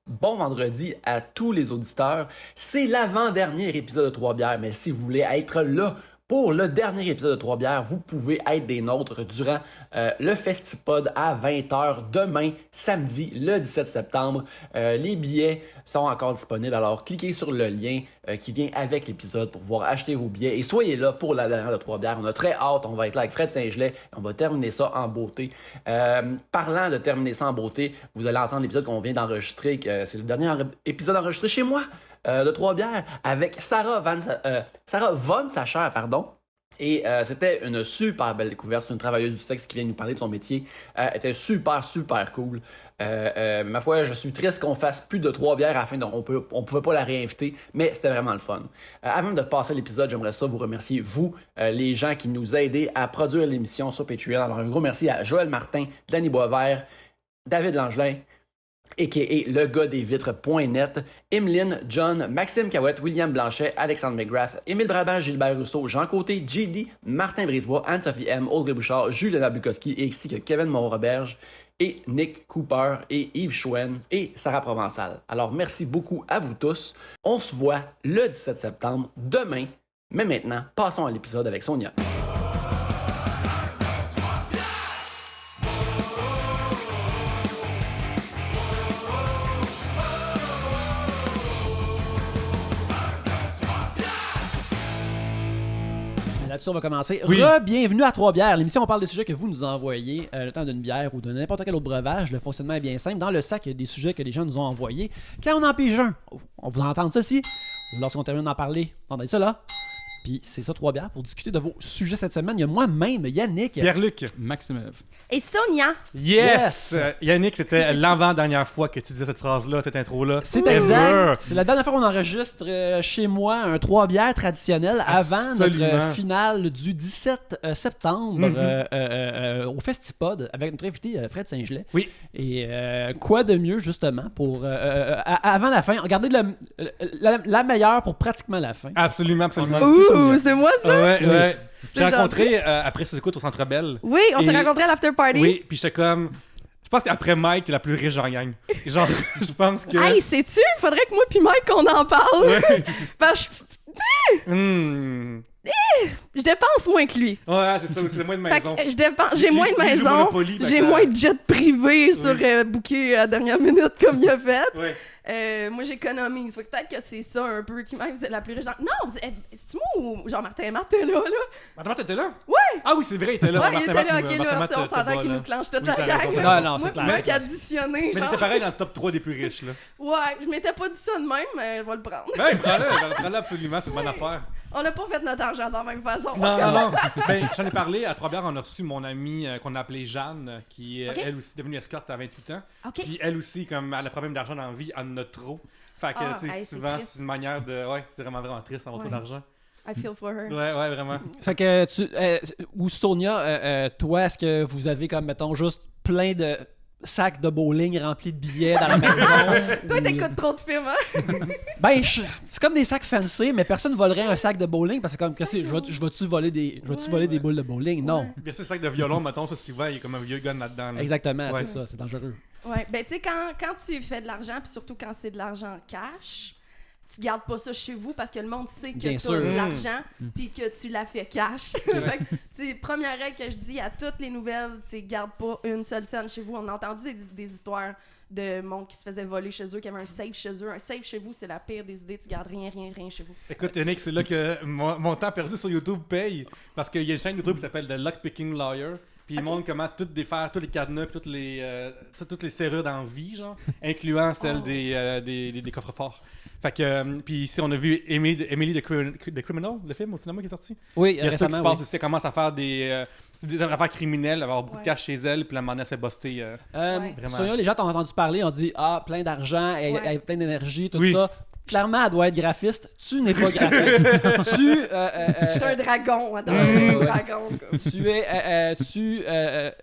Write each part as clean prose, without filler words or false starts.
Bon vendredi à tous les auditeurs. C'est l'avant-dernier épisode de Trois-Bières, mais si vous voulez être là pour le dernier épisode de Trois-Bières, vous pouvez être des nôtres durant le Festipod à 20h demain, samedi, le 17 septembre. Les billets sont encore disponibles, alors cliquez sur le lien qui vient avec l'épisode pour pouvoir acheter vos billets et soyez là pour la dernière de Trois-Bières. On a très hâte, on va être là avec Fred Saint-Gelais et on va terminer ça en beauté. Parlant de terminer ça en beauté, vous allez entendre l'épisode qu'on vient d'enregistrer, c'est le dernier épisode enregistré chez moi. De Trois-Bières avec Sarah Von Sacher, pardon. Et c'était une super belle découverte. C'est une travailleuse du sexe qui vient nous parler de son métier. Elle était super cool. Ma foi, je suis triste qu'on fasse plus de Trois-Bières afin on pouvait pas la réinviter, mais c'était vraiment le fun. Avant de passer à l'épisode, j'aimerais ça vous remercier, vous, les gens qui nous aidez à produire l'émission sur Patreon. Alors un gros merci à Joël Martin, Danny Boisvert, David Langelin, a.k.a. le gars des vitres.net, Emeline, John, Maxime Cahouette, William Blanchet, Alexandre McGrath, Émile Brabant, Gilbert Rousseau, Jean Côté, JD, Martin Brisebois, Anne-Sophie M, Audrey Bouchard, Julien Bukowski, ainsi que Kevin Monroberge et Nick Cooper et Yves Chouen et Sarah Provençal. Alors merci beaucoup à vous tous. On se voit le 17 septembre, demain. Mais maintenant, passons à l'épisode avec Sonia. Là-dessus, on va commencer. Oui. Bienvenue à Trois-Bières, l'émission où on parle des sujets que vous nous envoyez, le temps d'une bière ou de n'importe quel autre breuvage. Le fonctionnement est bien simple. Dans le sac, il y a des sujets que les gens nous ont envoyés. Quand on en pige un, on vous entend ceci. Lorsqu'on termine d'en parler, entendez ça là. Puis c'est ça, Trois-Bières, pour discuter de vos sujets cette semaine. Il y a moi-même, Yannick. Pierre-Luc. Maxime. Et Sonia. Yes! Yannick, c'était l'avant-dernière fois que tu disais cette phrase-là, cette intro-là. C'est exact. C'est la dernière fois qu'on enregistre chez moi un Trois-Bières traditionnel avant notre finale du 17 septembre au Festipod avec notre invité Fred Saint-Gelais. Oui. Et quoi de mieux, justement, pour avant la fin, regardez la meilleure pour pratiquement la fin. Absolument. Ouh, c'est moi ça? Ouais. C'est J'ai rencontré après ses écoutes au Centre Bell. Oui, on s'est rencontrés à l'after party. Oui, puis j'étais comme... Je pense qu'après Mike, t'es la plus riche en gang. Genre, je pense que... Hey, sais-tu? Faudrait que moi puis Mike, on en parle. Ouais. Parce que je dépense moins que lui. Ouais, c'est ça, c'est moins de maison. Fait que j'ai moins de maison, j'ai moins de jet privé sur booké à dernière minute comme il a fait. Ouais. Moi, j'économise. Fait que peut-être que c'est ça un peu qui m'aide. Vous êtes la plus riche. Non, c'est-tu moi ou Jean-Martin Matt était là? Martin, t'étais là? Ouais! Ah oui, c'est vrai, il était là. Ouais, il était là, ok, Martin là, Matt, on s'entend qu'il nous clenche toute la gang. Non, c'est clair. Moi, qu'additionner, Mais genre. t'étais pareil dans le top 3 des plus riches, là. Ouais, je m'étais pas dit ça de même, mais je vais le prendre. Ben, prends-le absolument, c'est une bonne affaire. On n'a pas fait notre argent de la même façon. Non. Ben, j'en ai parlé à Trois-Bières, on a reçu mon amie qu'on a appelée Jeanne, qui est elle aussi devenue escorte à 28 ans. OK. Puis elle aussi, comme elle a problème d'argent dans la vie, elle en a trop. Fait que, tu sais, souvent, c'est une manière de. Ouais, c'est vraiment triste d'avoir trop d'argent. I feel for her. Ouais, vraiment. Fait que ou Sonia, toi, est-ce que vous avez comme, mettons, juste plein de sacs de bowling remplis de billets dans la maison? Toi, t'écoutes trop de films, hein? Ben, c'est comme des sacs fancy, mais personne volerait un sac de bowling parce que comme, je vais-tu voler des boules de bowling? Non. Bien sûr, le sac de violon, mettons, ça, souvent, il y a comme un vieux gun là-dedans. Là. Exactement, Ouais. c'est ça, c'est dangereux. Ouais, ben tu sais, quand tu fais de l'argent, puis surtout quand c'est de l'argent cash, tu gardes pas ça chez vous parce que le monde sait que Bien t'as sûr. de l'argent, puis que tu l'as fait cash. Fait que, tu sais, première règle que je dis à toutes les nouvelles, tu sais, garde pas une seule scène chez vous. On a entendu des histoires de monde qui se faisait voler chez eux, qui avait un safe chez eux. Un safe chez vous, c'est la pire des idées. Tu gardes rien chez vous. Écoute, Yannick, c'est là que mon temps perdu sur YouTube paye. Parce qu'il y a une chaîne YouTube qui s'appelle The Lockpicking Lawyer. Puis il montre comment tout défaire, tous les cadenas, puis toutes les serrures dans la vie, genre, incluant celles des coffres-forts. Fait que, puis ici, on a vu Emily the Criminal, le film au cinéma qui est sorti. Oui, il y a ça qui se récemment, passe aussi. Elle commence à faire des affaires criminelles, avoir beaucoup de cash chez elle, puis la monnaie se fait buster. Vraiment. Sonia, les gens t'ont entendu parler, on dit plein d'argent, elle plein d'énergie, tout ça. Clairement, elle doit être graphiste. Tu n'es pas graphiste. Je suis un dragon, attends. Un dragon, quoi. Tu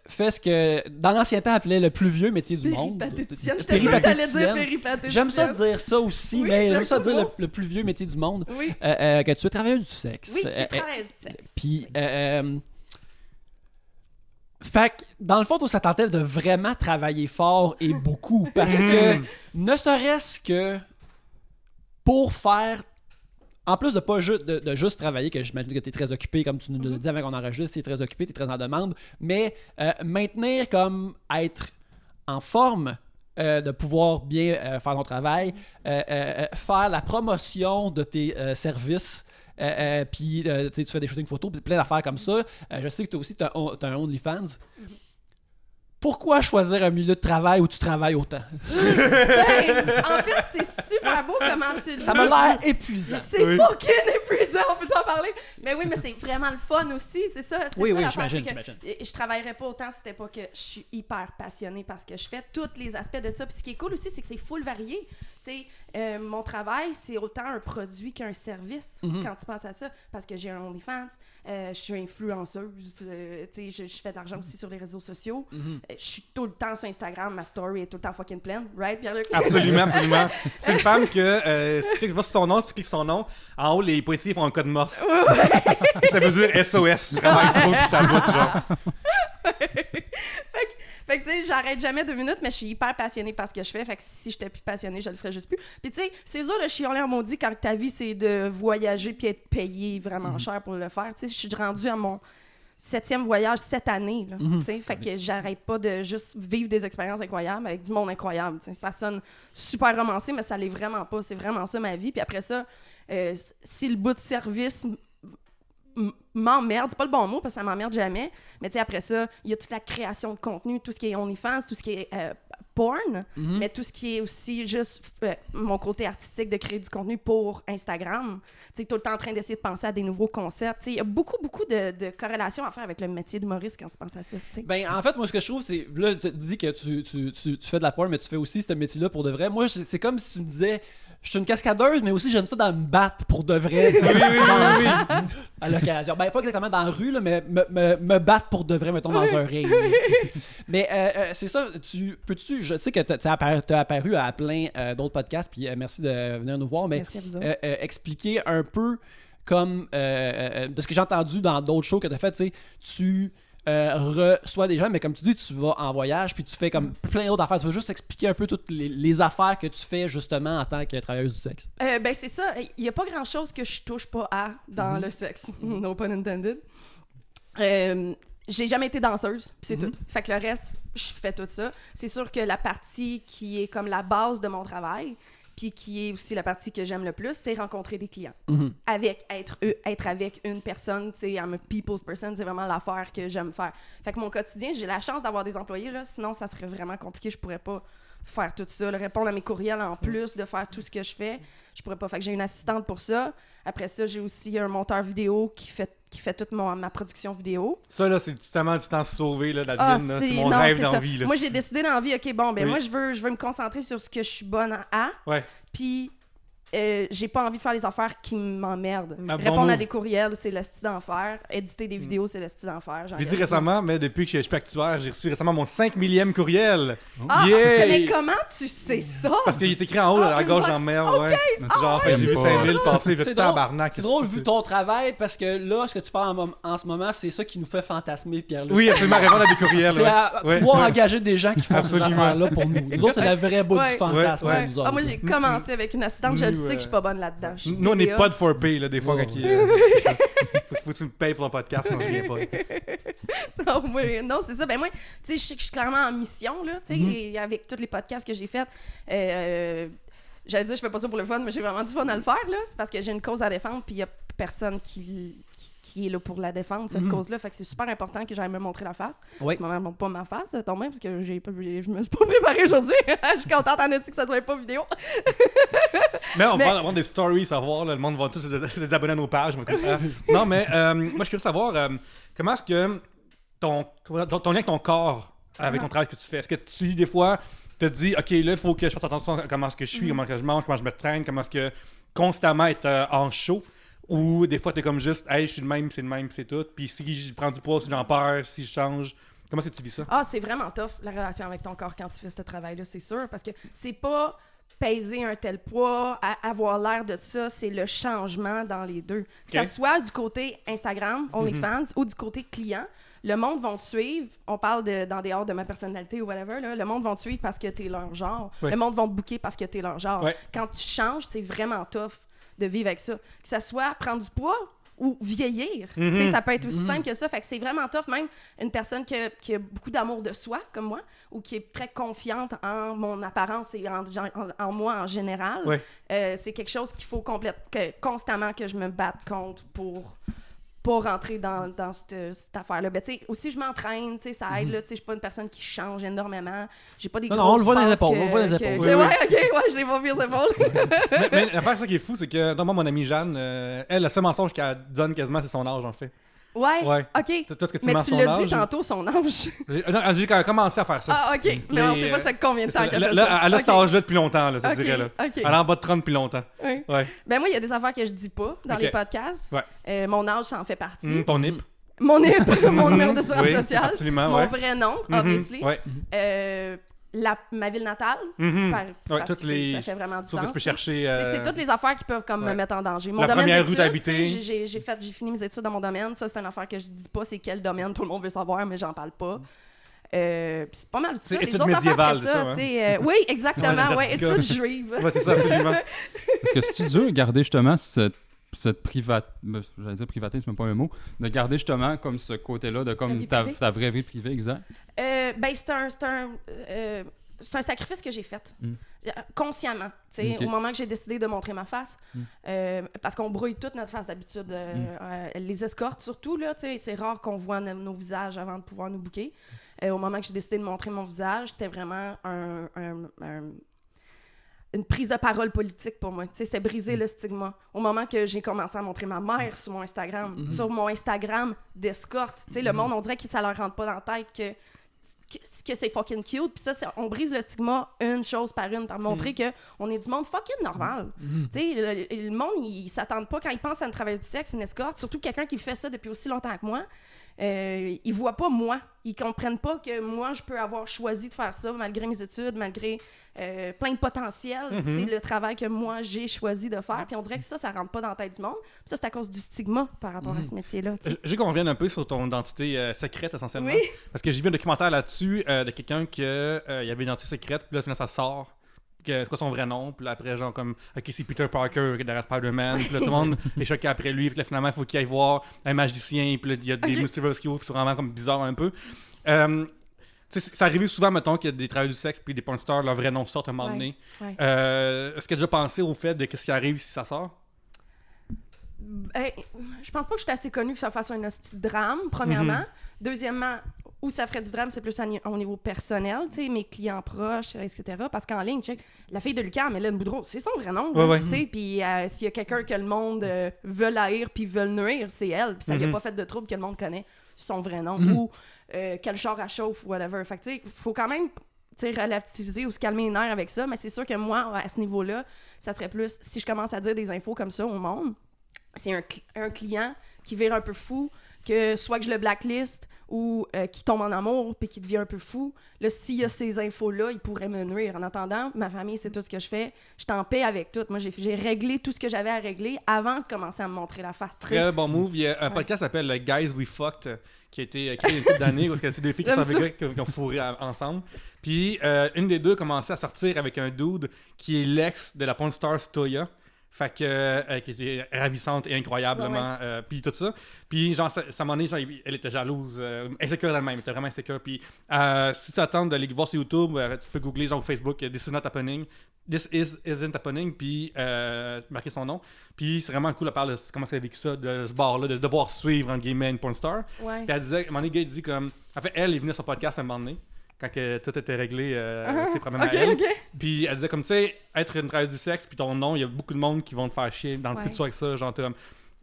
fais ce que dans l'ancien temps appelait le plus vieux métier du monde. Péripatéticienne. J'étais sûre que t'allais dire péripatéticienne. J'aime ça dire ça aussi, Oui, mais j'aime ça dire le plus vieux métier du monde. Oui. Que tu es travailleuse du sexe. Oui, je suis travailleuse du sexe. Puis, Fait que, dans le fond, toi, ça tentait de vraiment travailler fort et beaucoup. Parce que, ne serait-ce que pour faire. En plus de pas de juste travailler, que j'imagine que tu es très occupé, comme tu nous l'as dit avant qu'on enregistre, tu es très occupé, tu es très en demande, mais maintenir comme être en forme, de pouvoir bien faire ton travail, faire la promotion de tes services, puis tu fais des shootings photos, puis plein d'affaires comme ça. Je sais que toi aussi, tu as un OnlyFans. Pourquoi choisir un milieu de travail où tu travailles autant? En fait, c'est super beau comment tu le dis. Ça m'a l'air épuisant. C'est fucking épuisant, on peut t'en parler. Mais oui, mais c'est vraiment le fun aussi, c'est ça. C'est Oui, ça, oui, l'affaire, j'imagine. c'est que je travaillerais pas autant si c'était pas que je suis hyper passionnée par ce que je fais, tous les aspects de ça. Puis ce qui est cool aussi, c'est que c'est full varié. Tu sais, mon travail, c'est autant un produit qu'un service quand tu penses à ça. Parce que j'ai un OnlyFans, je suis influenceuse, tu sais, je fais de l'argent aussi sur les réseaux sociaux. Je suis tout le temps sur Instagram, ma story est tout le temps fucking pleine, right, Pierre-Luc? Absolument, absolument. C'est une femme que, si tu cliques pas sur son nom, tu cliques sur son nom, en haut, les pointillés font un code morse. Ça veut dire SOS, je travaille trop, puis je t'aboute, genre. Fait que, tu sais, j'arrête jamais 2 minutes, mais je suis hyper passionnée par ce que je fais. Fait que si j'étais plus passionnée, je le ferais juste plus. Puis, tu sais, c'est dur de chialer en maudit quand ta vie, c'est de voyager puis être payé vraiment cher pour le faire. Tu sais, je suis rendue à mon 7e voyage cette année, là, tu sais. Fait que j'arrête pas de juste vivre des expériences incroyables avec du monde incroyable, tu sais. Ça sonne super romancé, mais ça l'est vraiment pas. C'est vraiment ça, ma vie. Puis après ça, si le bout de service m'emmerde, c'est pas le bon mot parce que ça m'emmerde jamais, mais tu sais, après ça, il y a toute la création de contenu, tout ce qui est OnlyFans, tout ce qui est porn, mais tout ce qui est aussi juste mon côté artistique de créer du contenu pour Instagram. Tu sais, tout le temps en train d'essayer de penser à des nouveaux concepts. Tu sais, il y a beaucoup de corrélations à faire avec le métier d'humoriste quand tu penses à ça. Tu sais. Ben, en fait, moi, ce que je trouve, c'est. Là, tu dis que tu fais de la porn, mais tu fais aussi ce métier-là pour de vrai. Moi, c'est comme si tu me disais. Je suis une cascadeuse, mais aussi j'aime ça dans me battre pour de vrai. Oui. À l'occasion. Ben, pas exactement dans la rue, là, mais me battre pour de vrai, mettons, dans un ring. Mais c'est ça, je sais que tu as apparu à plein d'autres podcasts, puis merci de venir nous voir, mais Merci à vous autres. expliquer un peu comme de ce que j'ai entendu dans d'autres shows que tu as fait, tu sais, tu reçois des gens, mais comme tu dis, tu vas en voyage, puis tu fais comme plein d'autres affaires. Tu veux juste expliquer un peu toutes les affaires que tu fais justement en tant que travailleuse du sexe. Ben c'est ça, il y a pas grand-chose que je touche pas à dans le sexe. No pun intended. J'ai jamais été danseuse, puis c'est tout. Fait que le reste, je fais tout ça. C'est sûr que la partie qui est comme la base de mon travail, puis qui est aussi la partie que j'aime le plus, c'est rencontrer des clients. Avec être avec une personne, tu sais, I'm a people's person, c'est vraiment l'affaire que j'aime faire. Fait que mon quotidien, j'ai la chance d'avoir des employés, là, sinon ça serait vraiment compliqué, je pourrais pas faire tout ça, répondre à mes courriels en plus de faire tout ce que je fais, je pourrais pas. Fait que j'ai une assistante pour ça. Après ça, j'ai aussi un monteur vidéo qui fait toute ma production vidéo. Ça, là, c'est tellement du temps sauvé, là, d'admin, là. C'est mon rêve dans la vie, là. Moi, j'ai décidé dans la vie, OK, bon, ben moi, je veux me concentrer sur ce que je suis bonne à. Ouais. Puis, j'ai pas envie de faire les affaires qui m'emmerdent. Bon Répondre à move. des courriels, c'est le style d'enfer. Éditer des vidéos, c'est le style d'enfer. J'ai dit récemment, mais depuis que je suis actuaire, j'ai reçu récemment mon 5 millième courriel. Ah, Yeah! mais comment tu sais ça? Parce qu'il est écrit en haut, à une gauche box. en mer, ouais. Genre, fait que j'ai vu 5000 passer, j'ai C'est tout tabarnak. C'est drôle vu ton travail parce que là, ce que tu parles en ce moment, c'est ça qui nous fait fantasmer, Pierre-Luc. Oui, absolument, répondre à des courriels, C'est à ouais. pouvoir engager des gens qui font Absolument. ces affaires-là pour nous. Nous autres, c'est la vraie bout Ouais. du fantasme. Ouais. nous autres. Ah, moi, j'ai commencé avec une assistante. Je le sais que je suis pas bonne là-dedans. Je suis Nous, on est TDA. pas de for pay, là, des fois, Ouais. quand il faut que tu me payes pour un podcast, moi, je viens pas. Non, c'est ça. Ben moi, tu sais, je suis clairement en mission, là, tu sais, et avec tous les podcasts que j'ai faits. J'allais dire, je fais pas ça pour le fun, mais j'ai vraiment du fun à le faire, là. C'est parce que j'ai une cause à défendre, puis il y a personne qui est là pour la défendre, cette cause-là. Fait que c'est super important que j'aille me montrer la face. Oui. En ce moment, montre pas ma face, ça tombe bien, parce que je me suis pas préparée aujourd'hui. Je suis contente en que ça soit pas vidéo. Mais on va avoir des stories à voir, là, le monde va tous se désabonner à nos pages. Non, mais moi, je suis curieux de savoir comment est-ce que ton lien avec ton corps, avec ton travail que tu fais, est-ce que tu, des fois, te dis, OK, là, il faut que je fasse attention à comment est-ce que je suis, comment est-ce que je mange, comment je me traîne, comment est-ce que constamment être en show, ou des fois, t'es comme juste, hey, je suis le même, c'est tout, puis si je prends du poids, si j'en perds, si je change, comment est-ce que tu vis ça? Ah, c'est vraiment tough, la relation avec ton corps quand tu fais ce travail-là, c'est sûr, parce que c'est pas peser un tel poids, avoir l'air de ça, c'est le changement dans les deux. Que ça soit du côté Instagram, OnlyFans, ou du côté client, le monde va te suivre. On parle dans dehors de ma personnalité ou whatever. Là, le monde va te suivre parce que t'es leur genre. Ouais. Le monde va te booker parce que t'es leur genre. Ouais. Quand tu changes, c'est vraiment tough de vivre avec ça. Que ça soit prendre du poids ou vieillir. Tu sais, ça peut être aussi simple que ça. Fait que c'est vraiment tough. Même une personne qui a beaucoup d'amour de soi, comme moi, ou qui est très confiante en mon apparence et en moi en général, Ouais. c'est quelque chose qu'il faut constamment que je me batte contre pour rentrer dans cette affaire-là. Ben, tu sais, aussi, je m'entraîne, tu sais, ça aide, là, tu sais, je suis pas une personne qui change énormément. J'ai pas des Non, grosses on le voit dans les bases épaules, on le voit dans les épaules. Ouais, Oui, ok, je les vois bien les épaules. mais l'affaire, ça qui est fou, c'est que, moi, mon amie Jeanne, elle, le seul mensonge qu'elle donne quasiment, c'est son âge, en fait. Ouais, Ouais. ok. Toi, ce que tu Mais mens tu son l'as dit âge. tantôt, son âge. Non, elle dit qu'elle a commencé à faire ça. Ah, ok. Mais on sait pas ça fait combien de temps qu'elle fait Là, ça. elle a cet Ok. âge-là depuis longtemps, là, je te Ok, dirais. Là. ok. Elle est en bas de 30 depuis longtemps. Oui. Ouais. Ben moi, il y a des affaires que je dis pas dans Ok. les podcasts. Ouais. Mon âge, ça en fait partie. Ton nip. Mon NIP, mon numéro d'assurance Oui, sociale. absolument, Mon ouais. vrai nom, Mhm, obviously. Ouais. Ma ville natale. Mhm. Parce toutes que les- ça fait vraiment du Sauf sens. que tu peux chercher. C'est toutes les affaires qui peuvent comme ouais. me mettre en danger. Mon La domaine première rue d'études, d'habiter. tu sais, j'ai fini mes études dans mon domaine. Ça, c'est une affaire que je dis pas c'est quel domaine. Tout le monde veut savoir, mais j'en parle pas. Puis c'est pas mal ça. C'est Les études autres affaires médiévales, que c'est ça, tu sais, oui, exactement. Ouais, Ouais, les études juives. Ouais, c'est ça, absolument. Est-ce que c'est dur de garder justement cette j'allais dire privaté, c'est même pas un mot, de garder justement comme ce côté-là de La comme vie ta privée? vraie vie privée, exact? Ben, c'est un sacrifice que j'ai fait. Consciemment. Tu sais, Ok. Au moment que j'ai décidé de montrer ma face. Parce qu'on brouille toute notre face d'habitude. Les escortes, surtout, là, tu sais, c'est rare qu'on voit nos visages avant de pouvoir nous booker. Au moment que j'ai décidé de montrer mon visage, c'était vraiment une prise de parole politique pour moi. Tu sais, c'était briser le stigma. Au moment que j'ai commencé à montrer ma mère sur mon Instagram, sur mon Instagram d'escorte, tu sais, le monde, on dirait que ça leur rentre pas dans la tête que c'est fucking cute. Puis ça, on brise le stigma une chose par une, par montrer que on est du monde fucking normal. Tu sais, le monde, ils s'attendent pas, quand ils pensent à une travailleuse du sexe, une escorte, surtout quelqu'un qui fait ça depuis aussi longtemps que moi, ils voient pas moi. Ils comprennent pas que moi, je peux avoir choisi de faire ça malgré mes études, malgré plein de potentiel. C'est le travail que moi, j'ai choisi de faire. Puis on dirait que ça rentre pas dans la tête du monde. Puis ça, c'est à cause du stigma par rapport à ce métier-là. Tu sais. Je veux qu'on revienne un peu sur ton identité secrète, essentiellement. Oui. Parce que j'ai vu un documentaire là-dessus de quelqu'un qui avait une identité secrète, puis là, finalement, ça sort. C'est quoi son vrai nom? Puis là, après, genre, comme, OK, c'est Peter Parker derrière Spider-Man. Puis là, tout le monde est choqué après lui. Puis là, finalement, il faut qu'il aille voir un magicien. Puis là, il y a des Mysterious qui ouvrent, c'est vraiment comme bizarre un peu. Tu sais, ça arrive souvent, mettons, qu'il y a des travailleurs du sexe puis des porn stars, leur vrai nom sort à un moment donné. Ouais. Est-ce que tu as déjà pensé au fait de qu'est-ce qui arrive si ça sort? Je pense pas que je suis assez connue que ça fasse un hostie de drame, premièrement. Deuxièmement, où ça ferait du drame, c'est plus au niveau personnel, tu sais, mes clients proches, etc. Parce qu'en ligne, check, la fille de Lucas, Mélène Boudreau, c'est son vrai nom. Ouais, là, ouais. tu sais, puis s'il y a quelqu'un que le monde veut haïr puis veut nuire, c'est elle. Puis ça lui a pas fait de trouble que le monde connaît son vrai nom. Ou quel char à chauffe, ou whatever. Fait que, tu sais, faut quand même relativiser ou se calmer les nerfs avec ça. Mais c'est sûr que moi, à ce niveau-là, ça serait plus, si je commence à dire des infos comme ça au monde, c'est un client qui vire un peu fou, que soit que je le blacklist ou qui tombe en amour puis qui devient un peu fou. Là, s'il y a ces infos-là, il pourrait me nuire. En attendant, ma famille, c'est tout ce que je fais. Je suis en paix avec tout. Moi, j'ai réglé tout ce que j'avais à régler avant de commencer à me montrer la face. t'sais. Très bon move. Il y a un podcast qui s'appelle Guys We Fucked qui a été créé il y a une couple d'années parce que c'est deux filles qui J'aime sont avec gars qui ont fourré ensemble. Puis une des deux a commencé à sortir avec un dude qui est l'ex de la porn star Stoya. Fait que, qui était ravissante et incroyablement, puis tout ça. Puis genre, ça m'a donné, elle était jalouse, insécure d'elle-même, elle était vraiment insécure. Puis si tu attends d'aller voir sur YouTube, tu peux googler genre Facebook, This is not happening, This isn't happening, puis marquer son nom. Puis c'est vraiment cool à parler de comment ça a vécu ça, de ce bar-là, de devoir suivre, entre guillemets, une porn star. Ouais. Puis elle disait, à un moment donné, le gars, il dit comme, en fait, elle est venue sur son podcast à un moment donné, quand que tout était réglé avec ses problèmes à elle. OK. Puis elle disait comme, tu sais, être une travailleuse du sexe, puis ton nom, il y a beaucoup de monde qui vont te faire chier dans le futur avec ça, genre comme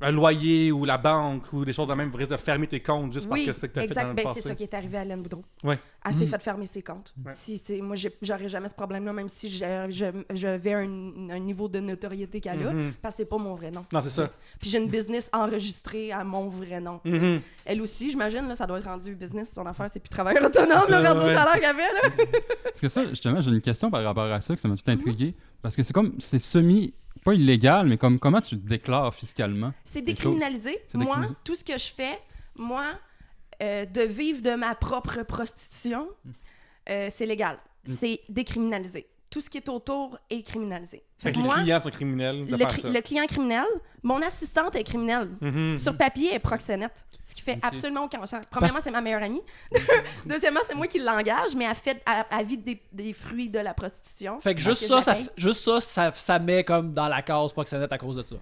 un loyer ou la banque ou des choses de même, risque de fermer tes comptes juste parce que c'est ce que tu as fait dans le Ben, passé. c'est ça qui est arrivé à Hélène Boudreau. Ouais. Elle s'est fait fermer ses comptes. Ouais. Moi, j'aurais jamais ce problème-là, même si j'avais un niveau de notoriété qu'elle a, parce que c'est pas mon vrai nom. Non, c'est ça. Puis j'ai une business enregistrée à mon vrai nom. Mhm. Elle aussi, j'imagine, là, ça doit être rendu business, son affaire, c'est plus travailleur autonome, le rendu au Ouais. salaire qu'elle avait, là. Parce que ça, justement, j'ai une question par rapport à ça, que ça m'a tout intrigué. Parce que c'est semi, pas illégal, mais comment tu te déclares fiscalement? C'est Les décriminalisé. C'est Moi, décriminalisé. tout ce que je fais, moi, de vivre de ma propre prostitution, c'est légal. C'est décriminalisé. Tout ce qui est autour est criminalisé. Fait que les clients sont criminels de faire ça. Le client est criminel, mon assistante est criminelle. Sur papier, elle est proxénète. Ce qui fait absolument aucun sens. Premièrement, c'est ma meilleure amie. Deuxièmement, c'est moi qui l'engage, mais elle vit des fruits de la prostitution. Fait que ça met comme dans la case proxénète à cause de ça.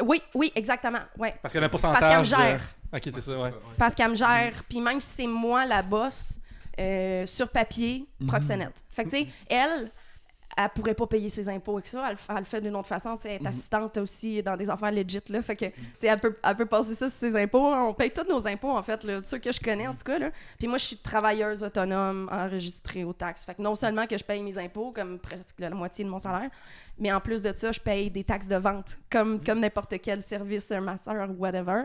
Oui, exactement. Ouais. Parce qu'il y a un pourcentage. Parce qu'elle me gère. Ok, c'est ça, ouais. Parce qu'elle me gère. Puis même si c'est moi la boss, sur papier, proxénète. Fait que tu sais, elle pourrait pas payer ses impôts avec ça. Elle le fait d'une autre façon. Elle est assistante aussi dans des affaires legit. Là. Fait que, elle peut passer ça sur ses impôts. On paye tous nos impôts, en fait, là, ceux que je connais, en tout cas. Là. Puis moi, je suis travailleuse autonome enregistrée aux taxes. Fait que non seulement que je paye mes impôts, comme presque la moitié de mon salaire, mais en plus de ça, je paye des taxes de vente, comme n'importe quel service, un masseur ou whatever.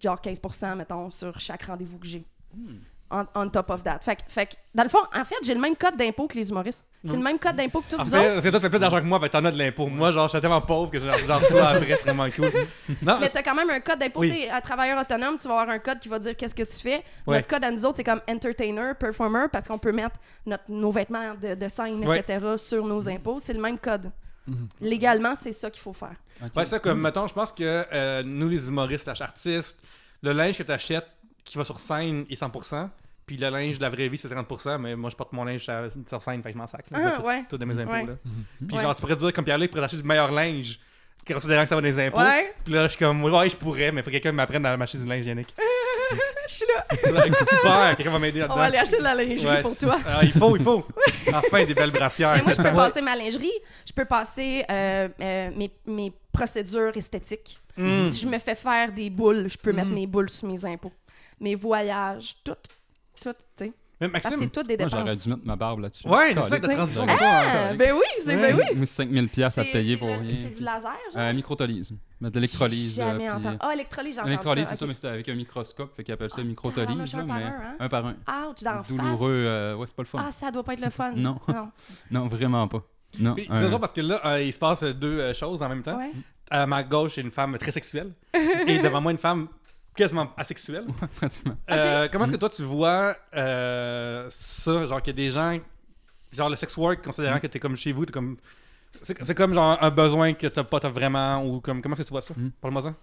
Genre 15%, mettons, sur chaque rendez-vous que j'ai. On top of that. Fait que, dans le fond, en fait, j'ai le même code d'impôt que les humoristes. C'est le même code d'impôt que tous vous autres. C'est toi qui fais plus d'argent que moi, ben t'en as de l'impôt. Moi, genre, je suis tellement pauvre que j'en reçois après, c'est vraiment cool. Non, mais t'as quand même un code d'impôt. Tu sais, à travailleur autonome, tu vas avoir un code qui va dire qu'est-ce que tu fais. Notre code à nous autres, c'est comme entertainer, performer, parce qu'on peut mettre nos vêtements de scène, etc. sur nos impôts. C'est le même code. Légalement, c'est ça qu'il faut faire. Ouais, ça, comme, mettons, je pense que nous, les humoristes, artistes, le linge que t'achètes qui va sur scène est 100%, puis le linge de la vraie vie c'est 50%, mais moi je porte mon linge sur scène, fait que je m'en sac. Tout de mes impôts. Là. Puis genre, tu pourrais dire, comme Pierre-Luc, pourrait acheter du meilleur linge, considérant que ça va des impôts. Puis là, je suis comme, ouais, je pourrais, mais il faut que quelqu'un m'apprenne à m'acheter du linge, Yannick. Je suis là. Super, quelqu'un va m'aider là-dedans. On va aller acheter de la lingerie pour toi. Il faut. Enfin, des belles brassières. Mais moi, je peux passer ma lingerie, je peux passer mes procédures esthétiques. Si je me fais faire des boules, je peux mettre mes boules sur mes impôts. Mes voyages, tout, tu sais. Mais Maxime, c'est tout des dépenses. Moi, j'aurais dû mettre ma barbe là-dessus. Ouais, c'est ça, ta transition. Ben oui. Moi, 5000$ à payer pour rien. C'est du laser, genre? Microtolyse. Mais de l'électrolyse. J'ai jamais entendu. Électrolyse, j'ai entendu ça. L'électrolyse, c'est ça, mais c'était avec un microscope, fait qu'ils appellent ça microtolyse. Un par un. Un. Ouch, dans Douloureux, ouais, c'est pas le fun. Ah, ça doit pas être le fun. Non. Non, vraiment pas. Non. C'est drôle parce que là, il se passe deux choses en même temps. À ma gauche, il y a une femme très sexuelle. Et devant moi, une femme quasiment asexuelle. Pratiquement. Comment est-ce que toi, tu vois ça? Genre, qu'il y a des gens... Genre, le sex work, considérant que t'es comme chez vous, t'es comme... C'est comme genre un besoin que t'as vraiment, ou comme... Comment est-ce que tu vois ça? Parle-moi ça.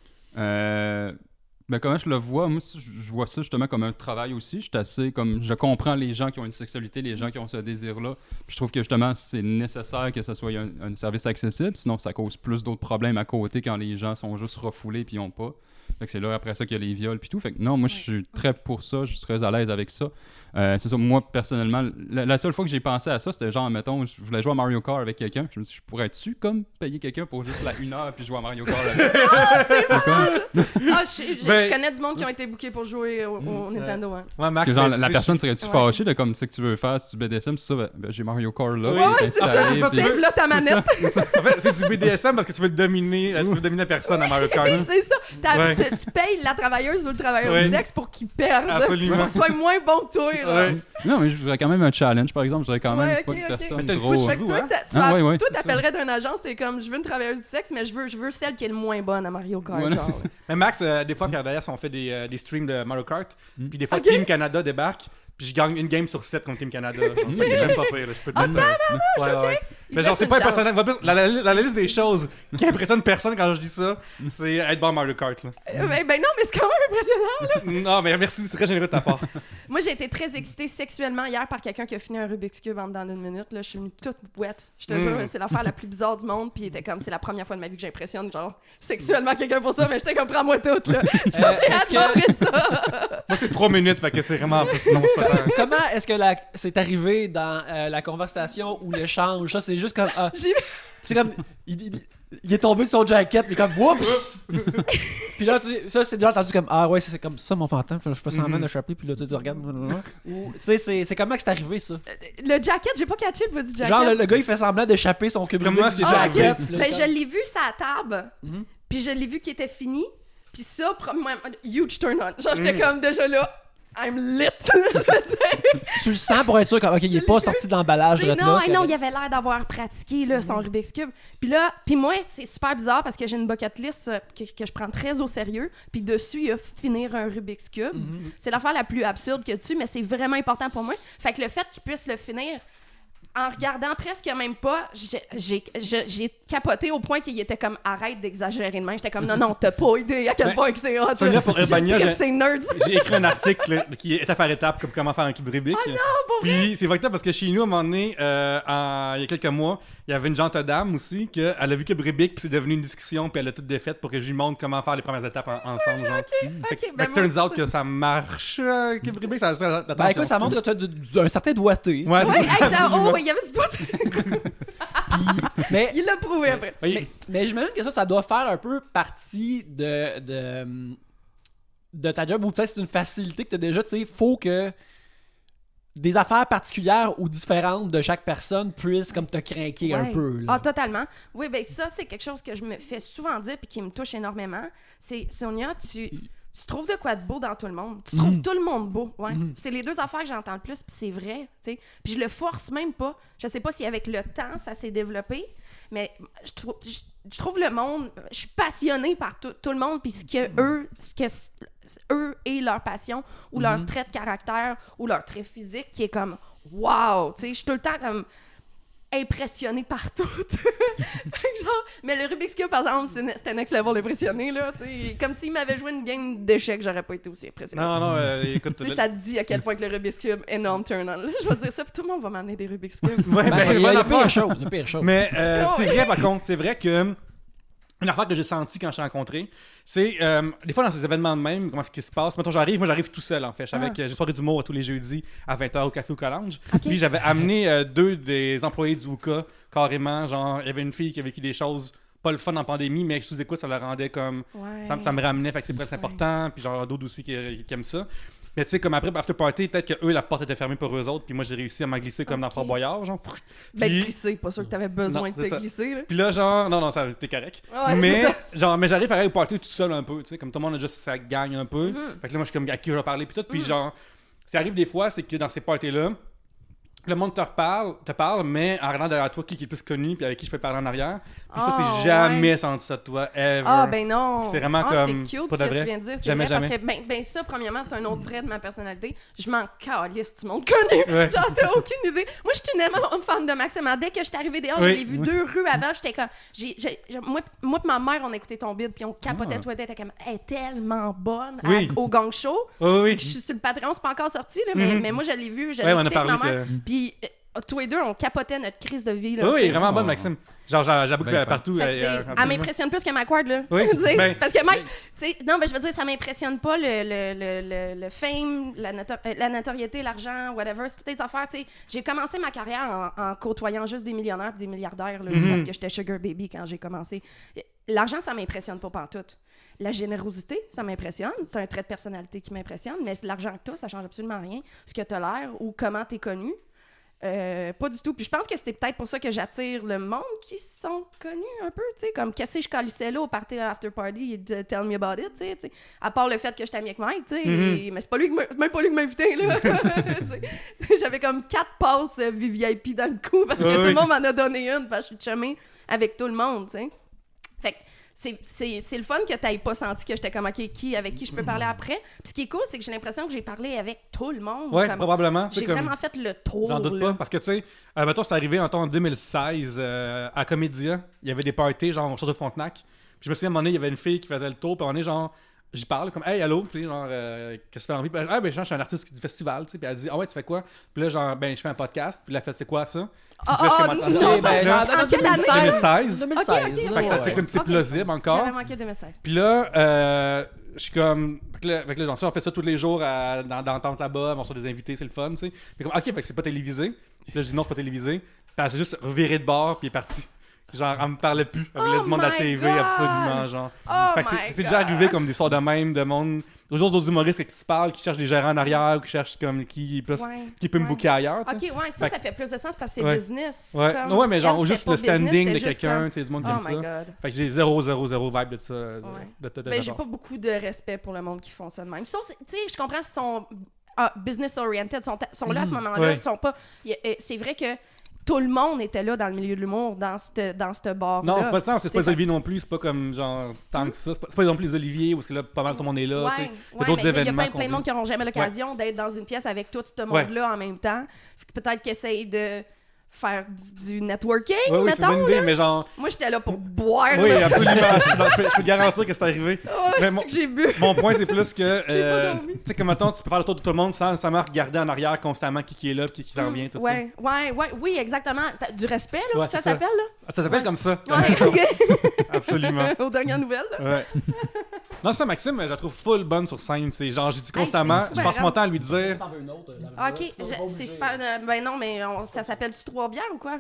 Ben comment je le vois, moi je vois ça justement comme un travail aussi. Je suis assez comme, je comprends les gens qui ont une sexualité, les gens qui ont ce désir-là. Puis je trouve que justement c'est nécessaire que ce soit un service accessible, sinon ça cause plus d'autres problèmes à côté quand les gens sont juste refoulés puis ils n'ont pas. Fait que c'est là après ça qu'il y a les viols puis tout. Fait que non, moi je suis très pour ça, je suis très à l'aise avec ça. C'est ça, moi personnellement, la seule fois que j'ai pensé à ça, c'était genre, mettons, je voulais jouer à Mario Kart avec quelqu'un. Je me suis dit, je pourrais-tu comme payer quelqu'un pour juste la 1 heure puis jouer à Mario Kart avec je connais du monde qui ont été bookés pour jouer au Nintendo. Ouais, Max, parce que genre, la personne serait-tu fâchée de comme c'est que tu veux faire, si tu BDSM, c'est ça, ben, j'ai Mario Kart là. Ouais, c'est ça. Tiens, là ta manette. En fait, c'est du BDSM parce que tu veux le dominer, tu veux dominer la personne à Mario Kart. C'est ça. Tu payes la travailleuse ou le travailleur du sexe pour qu'il perde. Absolument. Pour qu'il soit moins bon que toi. Non, mais je voudrais quand même un challenge, par exemple. Je voudrais quand même pas une personne mais t'as une trop... Switch, vous, hein? Toi, t'appellerais d'une agence, t'es comme, je veux une travailleuse du sexe, mais je veux celle qui est le moins bonne à Mario Kart. Voilà. Genre. Mais Max, des fois, Pierre Daillas, on fait des streams de Mario Kart, puis des fois, Team Canada débarque, puis je gagne une game sur 7 contre Team Canada. J'aime pas pire, je peux te mettre... Mais genre, c'est pas impressionnant. La liste des choses qui impressionnent personne quand je dis ça, c'est être bon à Mario Kart. Là. Ben non, mais c'est quand même impressionnant. Là. Non, mais merci, c'est très généreux de ta part. Moi, j'ai été très excitée sexuellement hier par quelqu'un qui a fini un Rubik's Cube en dedans d'une minute. Là, je suis venue toute bouette. Je te jure, c'est l'affaire la plus bizarre du monde. Puis il était comme, c'est la première fois de ma vie que j'impressionne, genre, sexuellement quelqu'un pour ça, mais j'étais comme, prends-moi toute. Là. J'ai adoré ça. Moi, c'est 3 minutes, fait que c'est vraiment... Non, c'est pas tant. Comment est-ce que c'est arrivé dans la conversation ou l'échange? Ça, c'est juste comme... c'est comme... Il est tombé sur son jacket, puis comme whoops! Puis là, ça, c'est déjà entendu comme ah ouais, c'est comme ça mon fantôme, je fais semblant de choper, puis là, tu regardes. Ou, tu sais, c'est comment que c'est arrivé ça? Le jacket, j'ai pas catché le petit jacket. Genre, le gars, il fait semblant d'échapper son cube Comment est-ce que jacket. Ben, je l'ai vu sur la table, puis je l'ai vu qu'il était fini, puis ça, huge turn on. Genre, j'étais comme déjà là. I'm lit! Tu le sens pour être sûr qu'il n'est pas sorti de l'emballage de Non, là. non, il avait l'air d'avoir pratiqué là, son Rubik's Cube. Puis moi, c'est super bizarre parce que j'ai une bucket list que je prends très au sérieux. Puis dessus, il y a finir un Rubik's Cube. C'est l'affaire la plus absurde que tu, mais c'est vraiment important pour moi. Fait que le fait qu'il puisse le finir en regardant presque même pas, j'ai capoté au point qu'il était comme arrête d'exagérer de même. J'étais comme non, t'as pas idée à quel point que c'est hot. Sonia, pour Urbania, c'est nerds. j'ai écrit un article qui est étape par étape comme comment faire un cube Rubik. Oh non, pour vrai? Puis c'est vrai parce que chez nous, à un moment donné, il y a quelques mois, il y avait une gente dame aussi qu'elle a vu cube Rubik puis c'est devenu une discussion puis elle a tout défaite pour que je lui montre comment faire les premières étapes ensemble. Genre. Ok, Fait ben que moi, turns out que ça marche, cube Rubik, ça Ben écoute, ça montre que tu as un certain doigté. Ouais, c'est ouais, ça. exact. Oh, il y avait du doigt. Mais, Il l'a prouvé après. mais j'imagine que ça doit faire un peu partie de ta job, ou peut-être c'est une facilité que tu as déjà, tu sais, faut que des affaires particulières ou différentes de chaque personne puissent comme te craquer un Ouais. peu. Là. Ah, totalement. Oui, ben ça, c'est quelque chose que je me fais souvent dire puis qui me touche énormément. C'est, Sonia, tu trouves de quoi de beau dans tout le monde. Tu trouves tout le monde beau. Ouais. C'est les deux affaires que j'entends le plus, puis c'est vrai. T'sais. Puis je le force même pas. Je sais pas si avec le temps, ça s'est développé, mais je trouve le monde... Je suis passionnée par tout le monde, puis ce que eux et leur passion, ou leur trait de caractère, ou leur trait physique, qui est comme « wow ». Je suis tout le temps comme impressionnée par tout. Fait que genre, mais le Rubik's Cube, par exemple, c'était next level impressionné, là, t'sais. Comme s'il m'avait joué une game d'échecs, j'aurais pas été aussi impressionné. Non, écoute. Tu sais, ça te dit à quel point que le Rubik's Cube, énorme turn on. Là, je vais dire ça, puis tout le monde va m'amener des Rubik's Cube. Ouais, Ben, ben, il y a bonne pire affaire. chose, il y a pire chose. Mais c'est vrai, par contre, c'est vrai que une affaire que j'ai sentie quand je t'ai rencontré, c'est des fois dans ces événements de même, comment est-ce qui se passe. Mettons, j'arrive tout seul en fait. J'ai une soirée d'humour tous les jeudis à 20h au café au Collange. Puis j'avais amené deux des employés du WUCA carrément. Genre, il y avait une fille qui a vécu des choses pas le fun en pandémie, mais sous écoute, ça le rendait comme. Ouais. Ça me ramenait, fait que c'est presque important. Puis genre, d'autres aussi qui aiment ça. Mais tu sais, comme après, after party, peut-être que eux la porte était fermée pour eux autres, puis moi j'ai réussi à m'en glisser comme dans Fort Boyard, genre. Ben, Puis- glisser, pas sûr que t'avais besoin Non, de c'est te ça. glisser, là. Puis là, genre, non, ça, t'es correct. Ouais, mais, c'est ça. genre, mais j'arrive à aller au party tout seul un peu, tu sais, comme tout le monde a juste sa gagne un peu. Fait que là, moi, je suis comme, à qui je vais parler, puis tout. Puis genre, ça arrive des fois, c'est que dans ces parties-là, le monde te parle, mais en regardant derrière toi qui est plus connu, puis avec qui je peux parler en arrière. Puis ça, Oh, c'est jamais ouais. senti ça de toi, ever. Ah, ben non. C'est vraiment comme, c'est cute pour ce de que vrai. tu viens de dire. C'est Jamais, vrai, jamais. parce que, ben ça, premièrement, c'est un autre trait de ma personnalité. Je m'en calisse du monde connu. Ouais. Genre, t'as aucune idée. Moi, je suis une énorme fan de Maxime. Dès que je suis arrivée dehors, Oui. je l'ai vu 2 rues avant. J'étais comme. Moi et ma mère, on écoutait ton bide, puis on capotait toi. T'étais comme, elle est tellement bonne Oui. au gang show. Oui. Je suis sur le Patreon, c'est pas encore sorti, là, mais moi, je l'ai vu. Je l'ai Ouais, on a écouté avec parlé ma mère. que- Puis, tous les deux, on capotait notre crise de vie. Là, Oui, t'sais. vraiment bonne, Maxime. Genre, j'ai beaucoup Ben, partout. Fait que, t'sais, absolument. elle m'impressionne plus que McWard, là. Oui, T'sais, ben- parce que Mike, t'sais, non, mais je veux dire, ça m'impressionne pas le fame, la notoriété, l'argent, whatever, c'est toutes les affaires, t'sais. J'ai commencé ma carrière en côtoyant juste des millionnaires et des milliardaires, là, parce que j'étais sugar baby quand j'ai commencé. L'argent, ça m'impressionne pas pantoute. La générosité, ça m'impressionne. C'est un trait de personnalité qui m'impressionne, mais l'argent que t'as, ça change absolument rien. Ce que t'as l'air ou comment t'es connu. Pas du tout. Puis je pense que c'était peut-être pour ça que j'attire le monde qui sont connus un peu, tu sais, comme qu'est-ce que je calissais là au party after party de Tell Me About It, tu sais. À part le fait que j'étais amie avec Mike, tu sais, mais c'est pas lui même pas lui qui m'a invité, là. T'sais, j'avais comme 4 passes VVIP dans le cou parce que tout le monde m'en a donné une parce que je suis chumée avec tout le monde, tu sais. Fait que c'est le fun que t'aies pas senti que j'étais comme OK, avec qui je peux parler après. Puis ce qui est cool, c'est que j'ai l'impression que j'ai parlé avec tout le monde. Ouais, comme- probablement. J'ai Comme- vraiment fait le tour. J'en doute là. pas, parce que tu sais, mettons, c'est arrivé en 2016 à Comédia. Il y avait des parties, genre au Château de Frontenac. Puis je me souviens, à un moment donné, il y avait une fille qui faisait le tour, puis à un moment donné, genre, j'y parle, comme, hey, allô, tu sais, genre, qu'est-ce que tu fais envie? Puis elle, ah, ben, genre, je suis un artiste du festival, tu sais. Puis elle dit, ah ouais, tu fais quoi? Puis là, genre, ben, je fais un podcast. Puis là, elle fait, c'est quoi ça? Ah, Puis là, je ah, commence- non, Ok, ça- ben, en quelle année? 2016. 2016. Ok, Fait que ouais, ça, c'est ok. plausible encore. J'avais manqué 2016. Puis là, je suis comme. Fait que là, genre, ça, on fait ça tous les jours dans la tente là-bas, on reçoit des invités, c'est le fun, tu sais. Puis comme, ok, fait que c'est pas télévisé. Puis là, je dis non, c'est pas télévisé. Puis elle s'est juste revirée de bord, puis elle est partie. Genre, elle me parlait plus. Elle voulait Oh du monde à la my TV, God! absolument, genre. Oh Fait que my c'est déjà God! arrivé comme des soirs de même, de monde. Aujourd'hui, d'autres humoristes qui te parlent, qui cherchent des gérants en arrière, ou qui cherchent comme qui peut me ouais. booker ailleurs, tu sais. Ok, ouais, Fait ça fait plus de sens parce que c'est Ouais. business. Ouais, comme- ouais, mais genre, elle, juste c'était le pas business, standing de c'était juste quelqu'un, comme- tu sais, du monde qui Oh aime my ça. God. Fait que j'ai 0 vibe de ça. Ben, j'ai pas beaucoup de respect pour le monde qui font ça de même. Sauf, tu sais, je comprends s'ils sont business-oriented, sont là à ce moment-là. Ouais. Ils sont pas... C'est vrai que tout le monde était là dans le milieu de l'humour, dans ce bar-là. Non, pas tant, c'est pas les fait- Oliviers non plus, c'est pas comme genre tant que ça. C'est pas exemple les Oliviers où c'est là pas mal tout le monde est là. tu sais. Il y a d'autres mais il y a événements. plein de monde qui n'auront jamais l'occasion d'être dans une pièce avec tout ce monde-là en même temps. Fait que peut-être qu'ils essayent de faire du networking, Oui, c'est une mettons. bonne idée, mais genre. Moi, j'étais là pour boire. Oui, là. absolument. Je peux garantir que c'est arrivé. Oh, Mais c'est que j'ai bu. Mon point, c'est plus que. J'ai pas dormi. Tu sais, comme mettons, tu peux faire le tour de tout le monde sans regarder en arrière constamment qui est là, qui s'en vient, tout ça. Oui, exactement. Du respect, là, Ouais, ça c'est ça. s'appelle, là? Ah, ça s'appelle Ouais. comme ça. Ouais, ok. Absolument. Aux dernières nouvelles, là. Ouais. Non, ça, Maxime, je la trouve full bonne sur scène. C'est genre, j'ai dit constamment, c'est je passe fou, mon temps à lui dire. T'en veux une autre, Ok, c'est super. Ben non, mais ça s'appelle-tu 3 bières ou quoi?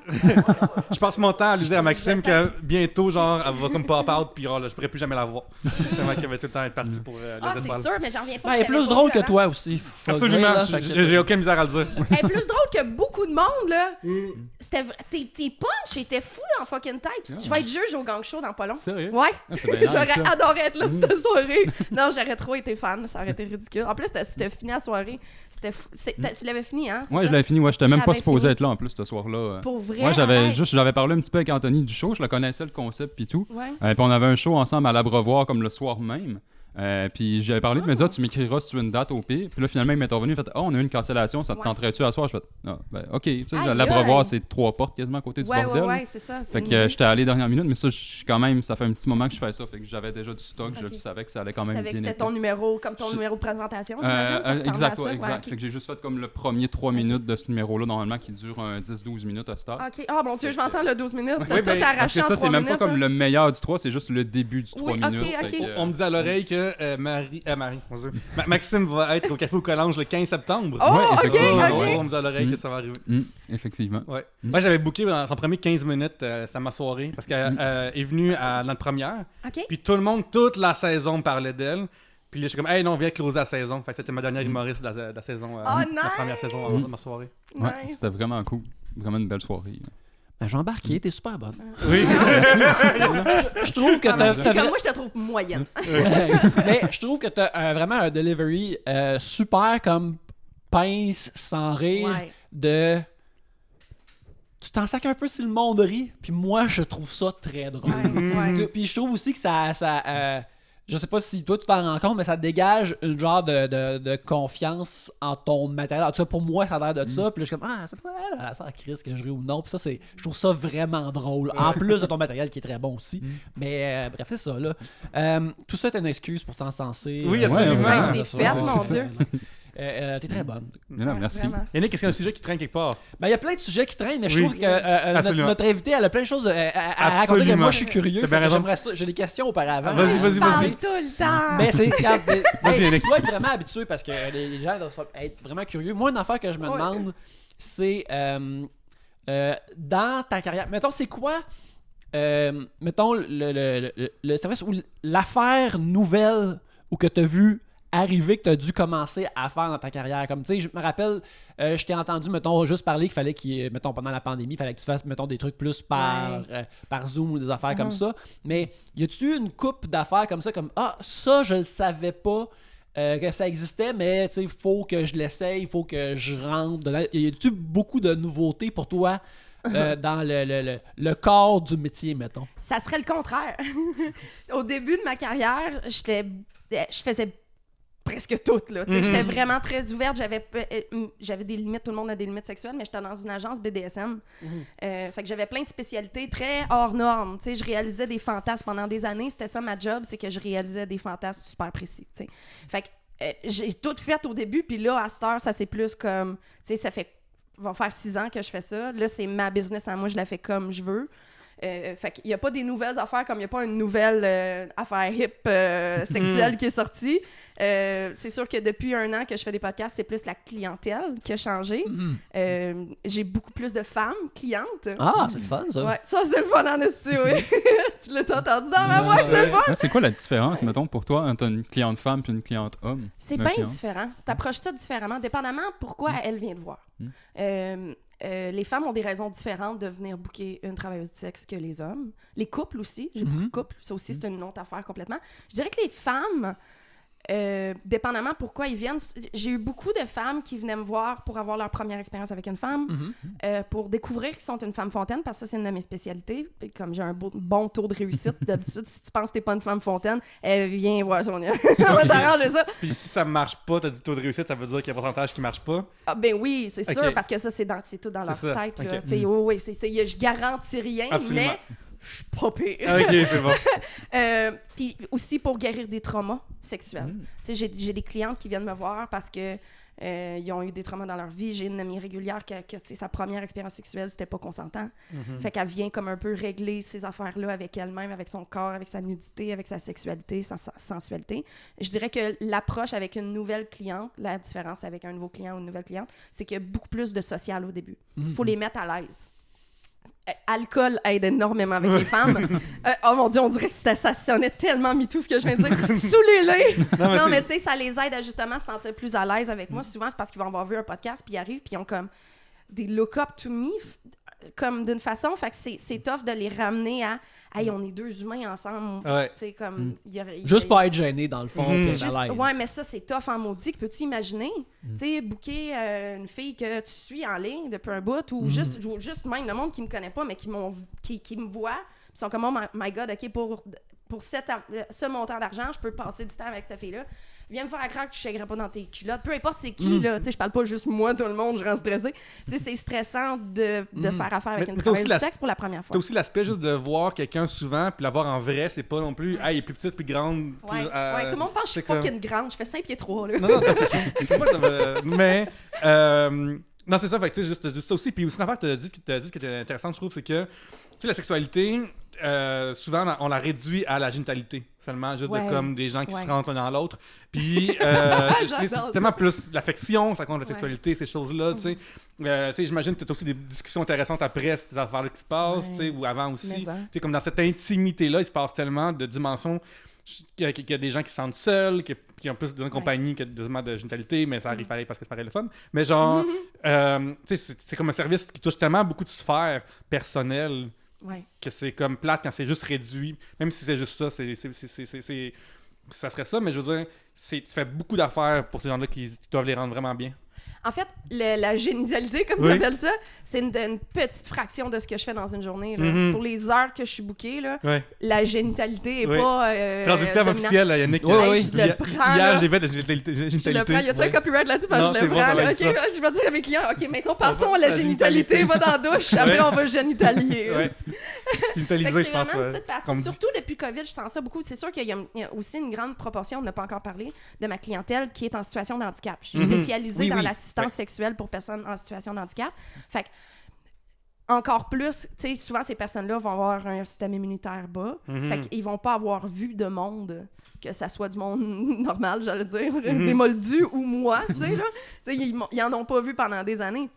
Je passe mon temps à lui dire à Maxime que bientôt, genre, elle va comme pop out, puis genre, là, je pourrais plus jamais la voir. Tellement qu'elle va tout le temps être partie pour le Ah, Red c'est Bull. sûr, mais j'en reviens pas. Ben, elle est je l'avais plus pas drôle vu que avant. toi aussi. Faut le Absolument, dire, là, fait que- j'ai aucune misère à le dire. Elle est plus drôle que beaucoup de monde, là. Tes punchs étaient fous dans fucking tête. Je vais être juge au gang show dans pas long. Sérieux? Ouais. Ah, c'est bien nice, J'aurais ça. adoré être là cette soirée. Non, j'aurais trop été fan. Ça aurait été ridicule. En plus, c'était fini la soirée. C'était fou. Tu l'avais fini, hein? c'est Ouais, ça? je l'avais fini. Ouais, j'étais Ça même pas avait supposé fini. être là en plus ce soir-là. Pour vrai? Ouais, arrête. j'avais parlé un petit peu avec Anthony du show. Je le connaissais, le concept puis tout. Ouais. Puis on avait un show ensemble à l'Abreuvoir comme le soir même. Puis j'avais parlé de me dire, tu m'écriras si tu veux une date au pire. Puis là, finalement, il m'est revenu, il fait, oh, on a eu une cancellation, ça te Ouais. tenterait-tu à soir? Je fais, ah, ben, ok. Tu sais, Aïe, l'Abreuvoir, aïe. c'est 3 portes quasiment à côté du Ouais, bordel. ouais, c'est ça. Fait que j'étais allé dernière minute, mais ça, quand même, ça fait un petit moment que je fais ça. Fait que j'avais déjà du stock, je Ok. le savais que ça allait quand Tu même savais que bien c'était été. ton numéro, comme ton Je- numéro de présentation, j'imagine. Ça ressemblait Exact, à ça. ouais, exact. Ouais, ok. Fait que j'ai juste fait comme le premier 3 minutes de ce numéro-là, normalement, qui dure 10-12 minutes à cette heure. Ok. Ah, mon Dieu, je vais entendre le 12 minutes. T'as Oui, tout ben, Parce arraché que en ça, 3 c'est même pas minutes. comme là. le meilleur du 3, c'est juste le début du 3 Oui, ok, minutes. ok. Fait que, On me dit à l'oreille que mon Dieu. Maxime va être au Café au Collange le 15 septembre. Oh, Ouais, ok, effectivement, Ouais, ok. on me dit à l'oreille que ça va arriver. Effectivement. Ouais. Moi, j'avais booké dans son premier 15 minutes, ça ma soirée, parce qu'elle est venue à notre première. Ok. Puis tout le monde, toute la saison, parlait d'elle. Puis là, je suis comme, hey, non, viens closer la saison. Fait que c'était ma dernière humoriste de la saison. Oh, La première saison de ma soirée. Ouais, Nice. c'était vraiment cool. Vraiment une belle soirée. Ben, j'ai embarqué, t'es super bonne. Oui. Je trouve que Ah, mais t'as comme moi, je te trouve moyenne. mais je trouve que t'as vraiment un delivery super comme pince sans rire Ouais. de tu t'en sacs un peu si le monde rit puis moi je trouve ça très drôle. Ouais. Puis je trouve aussi que ça je sais pas si toi tu t'en rends compte mais ça dégage une genre de confiance en ton matériel. En tout cas pour moi ça a l'air de ça puis là je suis comme ah c'est pas elle ça Chris que je ris ou non puis ça c'est je trouve ça vraiment drôle en plus de ton matériel qui est très bon aussi. Mais bref c'est ça là. Tout ça est une excuse pour t'encenser. Oui, absolument. Ouais, c'est fait, mon Dieu. T'es très bonne. Mais non, Ouais, merci. vraiment. Yannick, est-ce qu'il y a un sujet qui traîne quelque part? Ben, il y a plein de sujets qui traînent, mais je Oui. trouve que notre, Absolument. notre invité, elle a plein de choses à raconter que Absolument. moi, je suis curieux. T'as Fait bien que raison. j'aimerais ça. J'ai des questions auparavant. Vas-y, Je parle vas-y. tout le temps. Mais c'est. regarde, Vas-y, hey, Yannick. tu dois être vraiment habitué parce que les gens doivent être vraiment curieux. Moi, une affaire que je me Ouais. demande, c'est dans ta carrière. Mettons, c'est quoi mettons, le service ou l'affaire nouvelle ou que tu as vu arriver que tu as dû commencer à faire dans ta carrière. Comme tu sais, je me rappelle, je t'ai entendu, mettons, juste parler qu'il fallait mettons, pendant la pandémie, il fallait que tu fasses, mettons, des trucs plus par Zoom ou des affaires comme ça. Mais y a-tu eu une couple d'affaires comme ça, comme ah, ça, je le savais pas que ça existait, mais tu sais, il faut que je l'essaye, il faut que je rentre dedans. Y a-tu beaucoup de nouveautés pour toi dans le corps du métier, mettons? Ça serait le contraire. Au début de ma carrière, je faisais presque tout, là. Tu sais, j'étais vraiment très ouverte. J'avais des limites. Tout le monde a des limites sexuelles, mais j'étais dans une agence BDSM. Fait que j'avais plein de spécialités très hors normes. Tu sais, je réalisais des fantasmes pendant des années. C'était ça ma job, c'est que je réalisais des fantasmes super précis. Tu sais. Fait que j'ai tout fait au début, puis là, à cette heure, ça c'est plus comme... Tu sais, ça va faire 6 ans que je fais ça. Là, c'est ma business à moi, je la fais comme je veux. Fait qu'il n'y a pas des nouvelles affaires comme il n'y a pas une nouvelle affaire hip sexuelle qui est sortie. C'est sûr que depuis 1 an que je fais des podcasts, c'est plus la clientèle qui a changé. J'ai beaucoup plus de femmes clientes. Ah, c'est le fun, ça. Ouais, ça c'est le fun en esti, oui. Tu l'as entendu dans ma voix que c'est le fun? Ouais, c'est quoi la différence, mettons, pour toi, entre une cliente femme et une cliente homme? C'est Un bien client? différent. T'approches ça différemment, dépendamment pourquoi elle vient te voir. Les femmes ont des raisons différentes de venir booker une travailleuse du sexe que les hommes. Les couples aussi. J'ai beaucoup de couples. Ça aussi, c'est une autre affaire complètement. Je dirais que les femmes dépendamment pourquoi ils viennent, j'ai eu beaucoup de femmes qui venaient me voir pour avoir leur première expérience avec une femme, pour découvrir qu'ils sont une femme fontaine, parce que ça, c'est une de mes spécialités. Puis comme j'ai un bon taux de réussite, d'habitude, si tu penses que t'es pas une femme fontaine, viens voir Sonia. On va t'arranger ça. Puis si ça marche pas, t'as du taux de réussite, ça veut dire qu'il y a un pourcentage qui marche pas. Ah ben oui, c'est Ok. sûr, parce que ça, c'est tout dans leur C'est ça, tête. Là. ok. Tu sais, oui, je garantis rien, Absolument. mais je suis pas pire. Ok, c'est bon. Puis aussi pour guérir des traumas sexuels. Tu sais, j'ai des clientes qui viennent me voir parce que ils ont eu des traumas dans leur vie. J'ai une amie régulière que tu sais, sa première expérience sexuelle, c'était pas consentant. Fait qu'elle vient comme un peu régler ces affaires-là avec elle-même, avec son corps, avec sa nudité, avec sa sexualité, sa sensualité. Je dirais que l'approche avec une nouvelle cliente, la différence avec un nouveau client ou une nouvelle cliente, c'est qu'il y a beaucoup plus de social au début. Il faut les mettre à l'aise. Alcool aide énormément avec les femmes. Oh mon Dieu, on dirait que ça sonnait tellement MeToo ce que je viens de dire. Saoulez-les! Non, mais tu sais, ça les aide à justement se sentir plus à l'aise avec moi. Souvent, c'est parce qu'ils vont avoir vu un podcast, puis ils arrivent, puis ils ont comme des look-up to me, comme d'une façon. Fait que c'est tough de les ramener à « Hey, on est deux humains ensemble. Ouais. Tu sais, comme... Juste pas être gêné, dans le fond, puis être Juste, à l'aise. ouais, mais ça, c'est tough en maudit. Peux-tu imaginer, tu sais, booker une fille que tu suis en ligne depuis un bout ou juste même le monde qui me connaît pas, mais qui me voit, puis sont comme « Oh my God, OK, pour ce montant d'argent, je peux passer du temps avec cette fille-là. Viens me faire croire que tu chèguerais pas dans tes culottes. Peu importe c'est qui, là. Tu sais, je parle pas juste moi, tout le monde, je rends stressée. Tu sais, c'est stressant de faire affaire avec une travailleuse du sexe pour la première fois. T'as aussi l'aspect juste de voir quelqu'un souvent, puis l'avoir en vrai, c'est pas non plus, il est plus petite, plus grande. Ouais, plus, ouais, tout le monde pense que je suis fucking grande. Je fais 5 pieds 3, là. Non, t'as pas mais, non, c'est ça, fait que tu sais, juste ça aussi. Puis aussi, une affaire que t'as dit qui était intéressante, je trouve, c'est que, tu sais, la sexualité, souvent, on la réduit à la génitalité seulement, juste de comme des gens qui se rentrent l'un dans l'autre. Puis, c'est tellement plus l'affection, ça compte la sexualité, ces choses-là, tu sais. Tu sais, j'imagine que tu as aussi des discussions intéressantes après ces affaires-là qui se passent, tu sais, ou avant aussi. Tu sais, comme dans cette intimité-là, il se passe tellement de dimensions qu'il y a des gens qui se sentent seuls, qui ont plus de compagnie que de génitalité, mais ça arrive pareil parce que c'est pareil le fun. Mais genre, tu sais, c'est comme un service qui touche tellement beaucoup de sphères personnelles. Que c'est comme plate quand c'est juste réduit. Même si c'est juste ça, ça serait ça, mais je veux dire, tu fais beaucoup d'affaires pour ces gens-là qui doivent les rendre vraiment bien. En fait, la génitalité, comme tu appelles ça, c'est une petite fraction de ce que je fais dans une journée. Là. Pour les heures que je suis bookée, là, la génitalité n'est pas traducteur officiel, Yannick. Je le prends. Hier, j'ai fait de génitalité. Je le prends. Y a-t-il un copyright là-dessus? Parce que je le prends. Bon, OK, je vais dire à mes clients, OK, maintenant passons à la génitalité. Va dans la douche, après on va génitalier. Génitaliser, je pense. C'est vraiment une petite partie. Surtout depuis COVID, je sens ça beaucoup. C'est sûr qu'il y a aussi une grande proportion, on n'a pas encore parlé, de ma clientèle qui est en situation de handicap. Je suis spécialisée dans l'assistance sexuelle pour personnes en situation de handicap. Fait que, encore plus, tu sais, souvent ces personnes-là vont avoir un système immunitaire bas. Fait qu'ils vont pas avoir vu de monde, que ça soit du monde normal, j'allais dire, des moldus ou moi, tu sais, là. Tu sais, ils en ont pas vu pendant des années.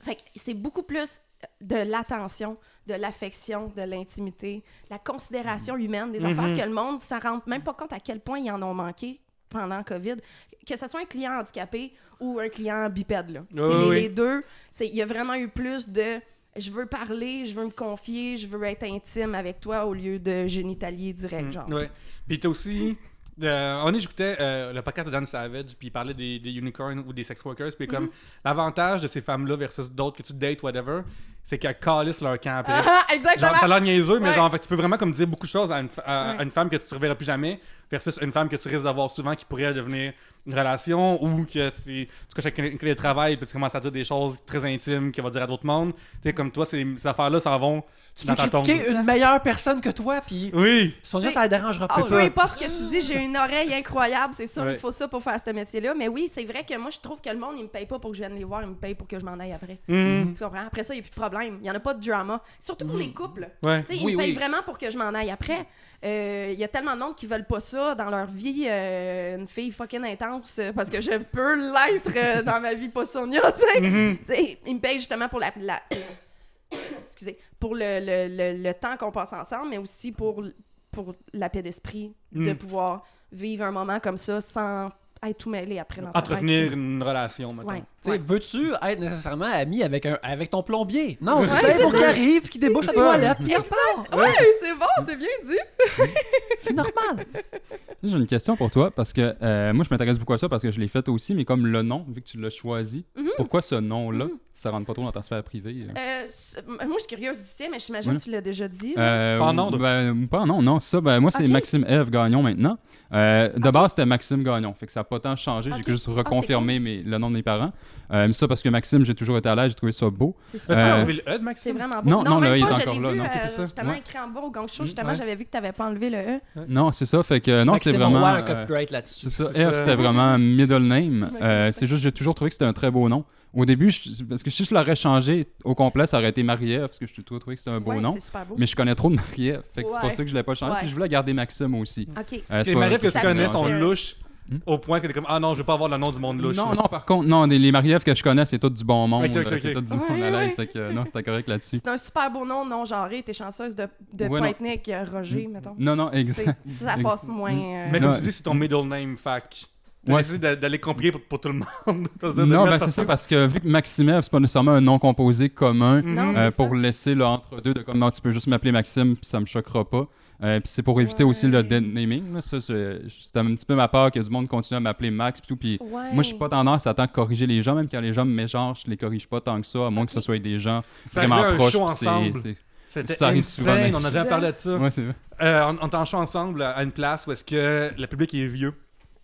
Fait que c'est beaucoup plus de l'attention, de l'affection, de l'intimité, la considération humaine, des affaires que le monde ne s'en rend même pas compte à quel point ils en ont manqué pendant COVID, que ce soit un client handicapé ou un client bipède. Là. Les deux, il y a vraiment eu plus de « je veux parler, je veux me confier, je veux être intime avec toi » au lieu de génitalier direct, genre. Oui. Puis t'as aussi... j'écoutais le podcast de Dan Savage, puis il parlait des unicorns ou des sex workers, puis comme l'avantage de ces femmes-là versus d'autres que tu dates, whatever, c'est qu'elles calissent leur camp après. Exactement! Genre, ça a l'air niaiseux, mais genre, en fait, tu peux vraiment comme dire beaucoup de choses à une femme que tu ne reverras plus jamais versus une femme que tu risques d'avoir souvent qui pourrait devenir une relation ou que tu couches avec quelqu'un de travail puis tu commences à dire des choses très intimes qu'elle va dire à d'autres mondes. Tu sais, comme toi, ces affaires-là s'en vont tu dans peux ta tombe. critiquer une meilleure personne que toi, puis Sonia, ça la dérangera pas. Peu importe ce que tu dis, j'ai une oreille incroyable, c'est sûr, il faut ça pour faire ce métier-là. Mais oui, c'est vrai que moi, je trouve que le monde, il me paye pas pour que je vienne les voir, il me paye pour que je m'en aille après. Tu comprends? Après ça, il n'y a plus de problème. Il n'y en a pas de drama. Surtout pour les couples. Ils me payent vraiment pour que je m'en aille après. Il y a tellement de monde qui veulent pas ça dans leur vie, une fille fucking intense, parce que je peux l'être dans ma vie, pas Sonia, tu sais. Ils me payent justement pour excusez, pour le temps qu'on passe ensemble, mais aussi pour la paix d'esprit, de pouvoir vivre un moment comme ça sans être tout mêlé après dans ta tête. Entretenir une relation, maintenant. Veux-tu être nécessairement ami avec ton plombier? Non, tu payes pour qu'il arrive, qu'il débouche la toilette, puis il repart. Ouais, c'est bon, c'est bien dit. C'est normal. J'ai une question pour toi, parce que moi, je m'intéresse beaucoup à ça parce que je l'ai fait aussi, mais comme le nom, vu que tu l'as choisi, pourquoi ce nom-là? Ça rentre pas trop dans ta sphère privée? Moi, je suis curieuse du tien, mais j'imagine que tu l'as déjà dit. Pas en ondes? Pas en ondes, non. Ça, moi, c'est Ok. Maxime Eve Gagnon maintenant. De base, c'était Maxime Gagnon. Fait que ça n'a pas tant changé. Ok. J'ai juste Ah, reconfirmé le nom de mes parents. Mais ça, parce que Maxime, j'ai toujours été à l'aise, j'ai trouvé ça beau. C'est As-tu ça. enlevé le E de C'est Maxime? vraiment beau. Non, non, même le E, il pas, est je encore l'ai là, vu, non. Ok, c'est ça. justement Ouais. écrit en bas au gang show. Justement, Ouais. j'avais vu que tu n'avais pas enlevé le E. Non, c'est ça. Fait que non, c'est Maxime vraiment. Roy, un copyright là-dessus. C'est ça. C'est Eve, ça. c'était vraiment middle name. Maxime. C'est juste, j'ai toujours trouvé que c'était un très beau nom. Au début, parce que si je l'aurais changé au complet, ça aurait été Marie-Ève, parce que j'ai toujours trouvé que c'était un beau Ouais, nom. c'est super beau. Mais je connais trop de Marie-Ève, fait que c'est pour Ouais. ça que je l'ai pas changé. Ouais. Puis je voulais garder Maxime aussi. OK. C'est Les pas- mariés que tu Ça connais fait- sont c'est- louches Hmm? au point que t'es comme ah non, je veux pas avoir le nom du monde louche. Non, là. non, par contre, non, les Marie-Ève que je connais, c'est tout du bon monde. Ok, ok, C'est ok. tout du monde Ouais, à l'aise. ouais. Fait que non, c'était correct là-dessus. C'est un super beau nom non genré. T'es chanceuse de Ouais, pas non. être né avec Roger, mettons. Non, non, Tu exact. sais, ça passe moins. Mais Non. comme tu dis, c'est ton middle name, fac. T'as Ouais, essayé d'aller compliquer pour tout le monde. T'as essayé de Non, mettre ben partout. c'est ça, parce que vu que Maxime, c'est pas nécessairement un nom composé commun, Non, c'est pour ça. laisser l'entre-deux de comme non, tu peux juste m'appeler Maxime, puis ça me choquera pas. Puis c'est pour éviter Ouais. aussi le dead naming. Là, ça, c'était un petit peu ma peur que du monde continue à m'appeler Max, puis tout. Puis Ouais. moi, je suis pas tendance à tant corriger les gens, même quand les gens me mégenrent, je les corrige pas tant que ça, à moins que ce Ok. soit des gens Ça vraiment arrivait à un proches. show puis ensemble. C'était Ça arrive souvent, insane, mais- on a déjà parlé de ça. Ouais, c'est vrai. On était en show ensemble à une place où est-ce que le public est vieux.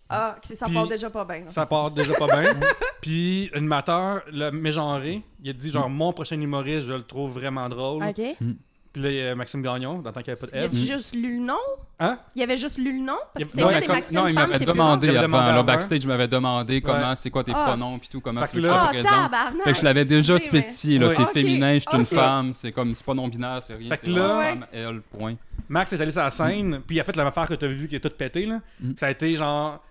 Ah, ça Puis- part déjà pas bien. là. Ça part déjà pas bien. Puis l'animateur, le mégenré, il a dit genre mon prochain humoriste, je le trouve vraiment drôle. OK. Puis là, il y a Maxime Gagnon, dans le temps qu'il n'y avait pas Y de a-tu F. juste lu le nom? Hein? Il y avait juste lu le nom? Parce que c'est Non, vrai, mais des comme- Maxime Non, il femmes, m'avait c'est plus demandé Il m'avait avant. demandé Là, avant. backstage, il m'avait demandé comment, Ouais. c'est quoi tes Ah. pronoms, puis tout, comment Fait tu que veux que je là- te Ah, présente. tabarnak! Fait que je l'avais déjà Excusez, mais- spécifié, là, Ouais. c'est Ok, féminin, je suis une ok. femme, c'est comme, c'est pas non-binaire, c'est rien, Fait c'est que là- une Ouais. femme, elle, point. Max est allé sur la scène, puis il a fait l'affaire que tu as vu qui est toute pétée. Là. Ça a été genre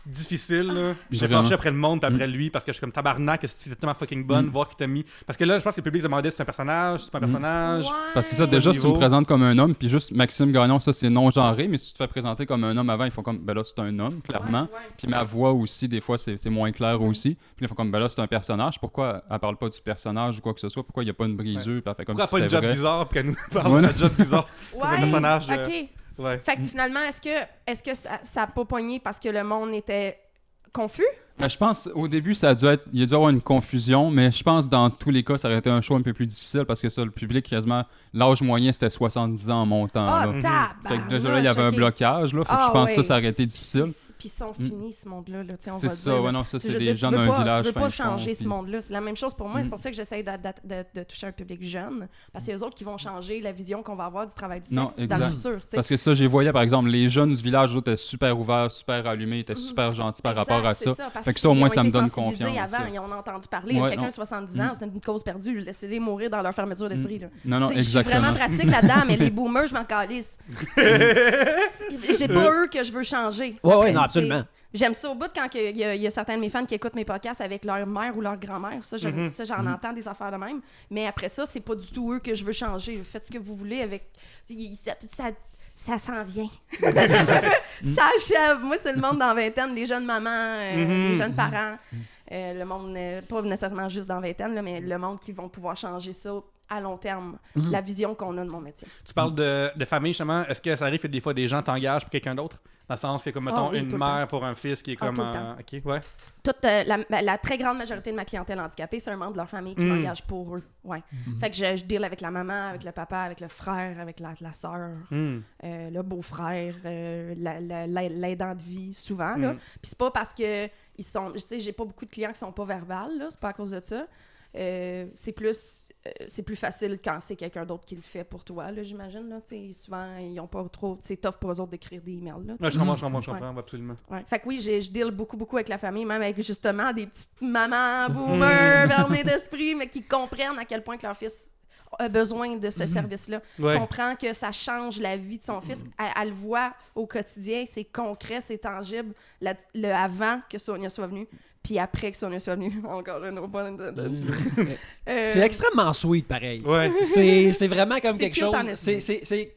difficile. Là. J'ai Vraiment. fâché après le monde, puis après lui, parce que je suis comme tabarnak, c'était tellement fucking bonne, voir qui t'a mis. Parce que là, je pense que le public se demandait si c'est un personnage, si c'est pas un personnage. Ouais. Parce que ça, déjà, si tu me Niveau. présentes comme un homme, puis juste Maxime Gagnon, ça, c'est non-genré, mais si tu te fais présenter comme un homme avant, ils font comme, ben là, c'est un homme, clairement. Ouais, ouais. Puis ma voix aussi, des fois, c'est moins clair aussi. Puis là, ils font comme, ben là, c'est un personnage. Pourquoi elle parle pas du personnage ou quoi que ce soit? Pourquoi il y a pas une brisure? Puis elle fait comme Pourquoi si pas une c'était job vrai. bizarre, puis qu'elle nous parle Ouais, de non. sa job bizarre. Ouais. C'est un personnage. OK. Ouais. Fait que finalement, est-ce que ça a pas pogné parce que le monde était confus? Ben, je pense, au début, il a dû avoir une confusion, mais je pense dans tous les cas, ça aurait été un show un peu plus difficile parce que ça, le public, quasiment, l'âge moyen, c'était 70 ans en montant. Ah, là. Fait que tabarnak! déjà là, il y avait un OK. blocage, là. Fait que Ah, je pense que ouais. ça aurait été difficile. Puis ils sont finis, ce monde-là. Là, tu sais, on C'est va ça, dire, là. ouais, non, ça, Tu sais, c'est je veux des dire, gens tu veux d'un pas- village. Tu veux pas fin fond, changer ce puis- monde-là. C'est la même chose pour moi. C'est pour ça que j'essaie de toucher un public jeune. Parce que c'est eux autres qui vont changer la vision qu'on va avoir du travail du Non, sexe dans le exact. futur. tu sais. Parce que ça, j'ai voyé, par exemple, les jeunes du village, eux autres, étaient super ouverts, super allumés, étaient super gentils par Exact, rapport à c'est ça. parce Fait que ça, au qu'ils moins, ont ça me été donne sensibilisés confiance. Avant, ça. ils en ont entendu parler. Ouais, Quelqu'un non. de 70 ans, c'est une cause perdue. Laissez-les mourir dans leur fermeture d'esprit. là. Non, non, Tu sais, je suis exactement. vraiment drastique là-dedans, mais les boomers, je m'en calisse. J'ai pas eux que je veux changer. Ouais, Après, ouais, non, tu sais, absolument. J'aime ça au bout quand il y a certains de mes fans qui écoutent mes podcasts avec leur mère ou leur grand-mère. Ça, j'en entends des affaires de même. Mais après ça, c'est pas du tout eux que je veux changer. Faites ce que vous voulez avec. Ça s'en vient. Ça achève. Moi, c'est le monde dans la vingtaine, les jeunes mamans, les jeunes parents. Le monde, pas nécessairement juste dans la vingtaine, là, mais le monde qui vont pouvoir changer ça à long terme. La vision qu'on a de mon métier. Tu parles de famille, justement. Est-ce que ça arrive que des fois des gens t'engagent pour quelqu'un d'autre? Dans le sens, qu'il y a comme, mettons, oui, tout une le mère pour un fils qui est Ah, comme. tout le temps. Ok, ouais. Toute la très grande majorité de ma clientèle handicapée, c'est un membre de leur famille qui m'engage pour eux. Ouais. Fait que je deal avec la maman, avec le papa, avec le frère, avec la sœur, le beau-frère, l'aidant de vie, souvent. Là. Puis c'est pas parce que ils sont. Tu sais, j'ai pas beaucoup de clients qui sont pas verbales, là. C'est pas à cause de ça. C'est plus facile quand c'est quelqu'un d'autre qui le fait pour toi, là, j'imagine. Là, souvent, ils ont pas trop. C'est tough pour eux autres d'écrire des emails. Là, Ouais, je comprends, absolument. ouais. Fait que oui, je deal beaucoup avec la famille, même avec justement des petites mamans boomers, fermées d'esprit, mais qui comprennent à quel point que leur fils a besoin de ce service-là. Ouais. Comprend que ça change la vie de son fils. Elle le voit au quotidien, c'est concret, c'est tangible. Le avant que Sonia soit venue, puis après que Sonia soit venue. Encore un autre point C'est extrêmement sweet, pareil. Ouais. C'est vraiment comme C'est quelque cute chose. en esti. C'est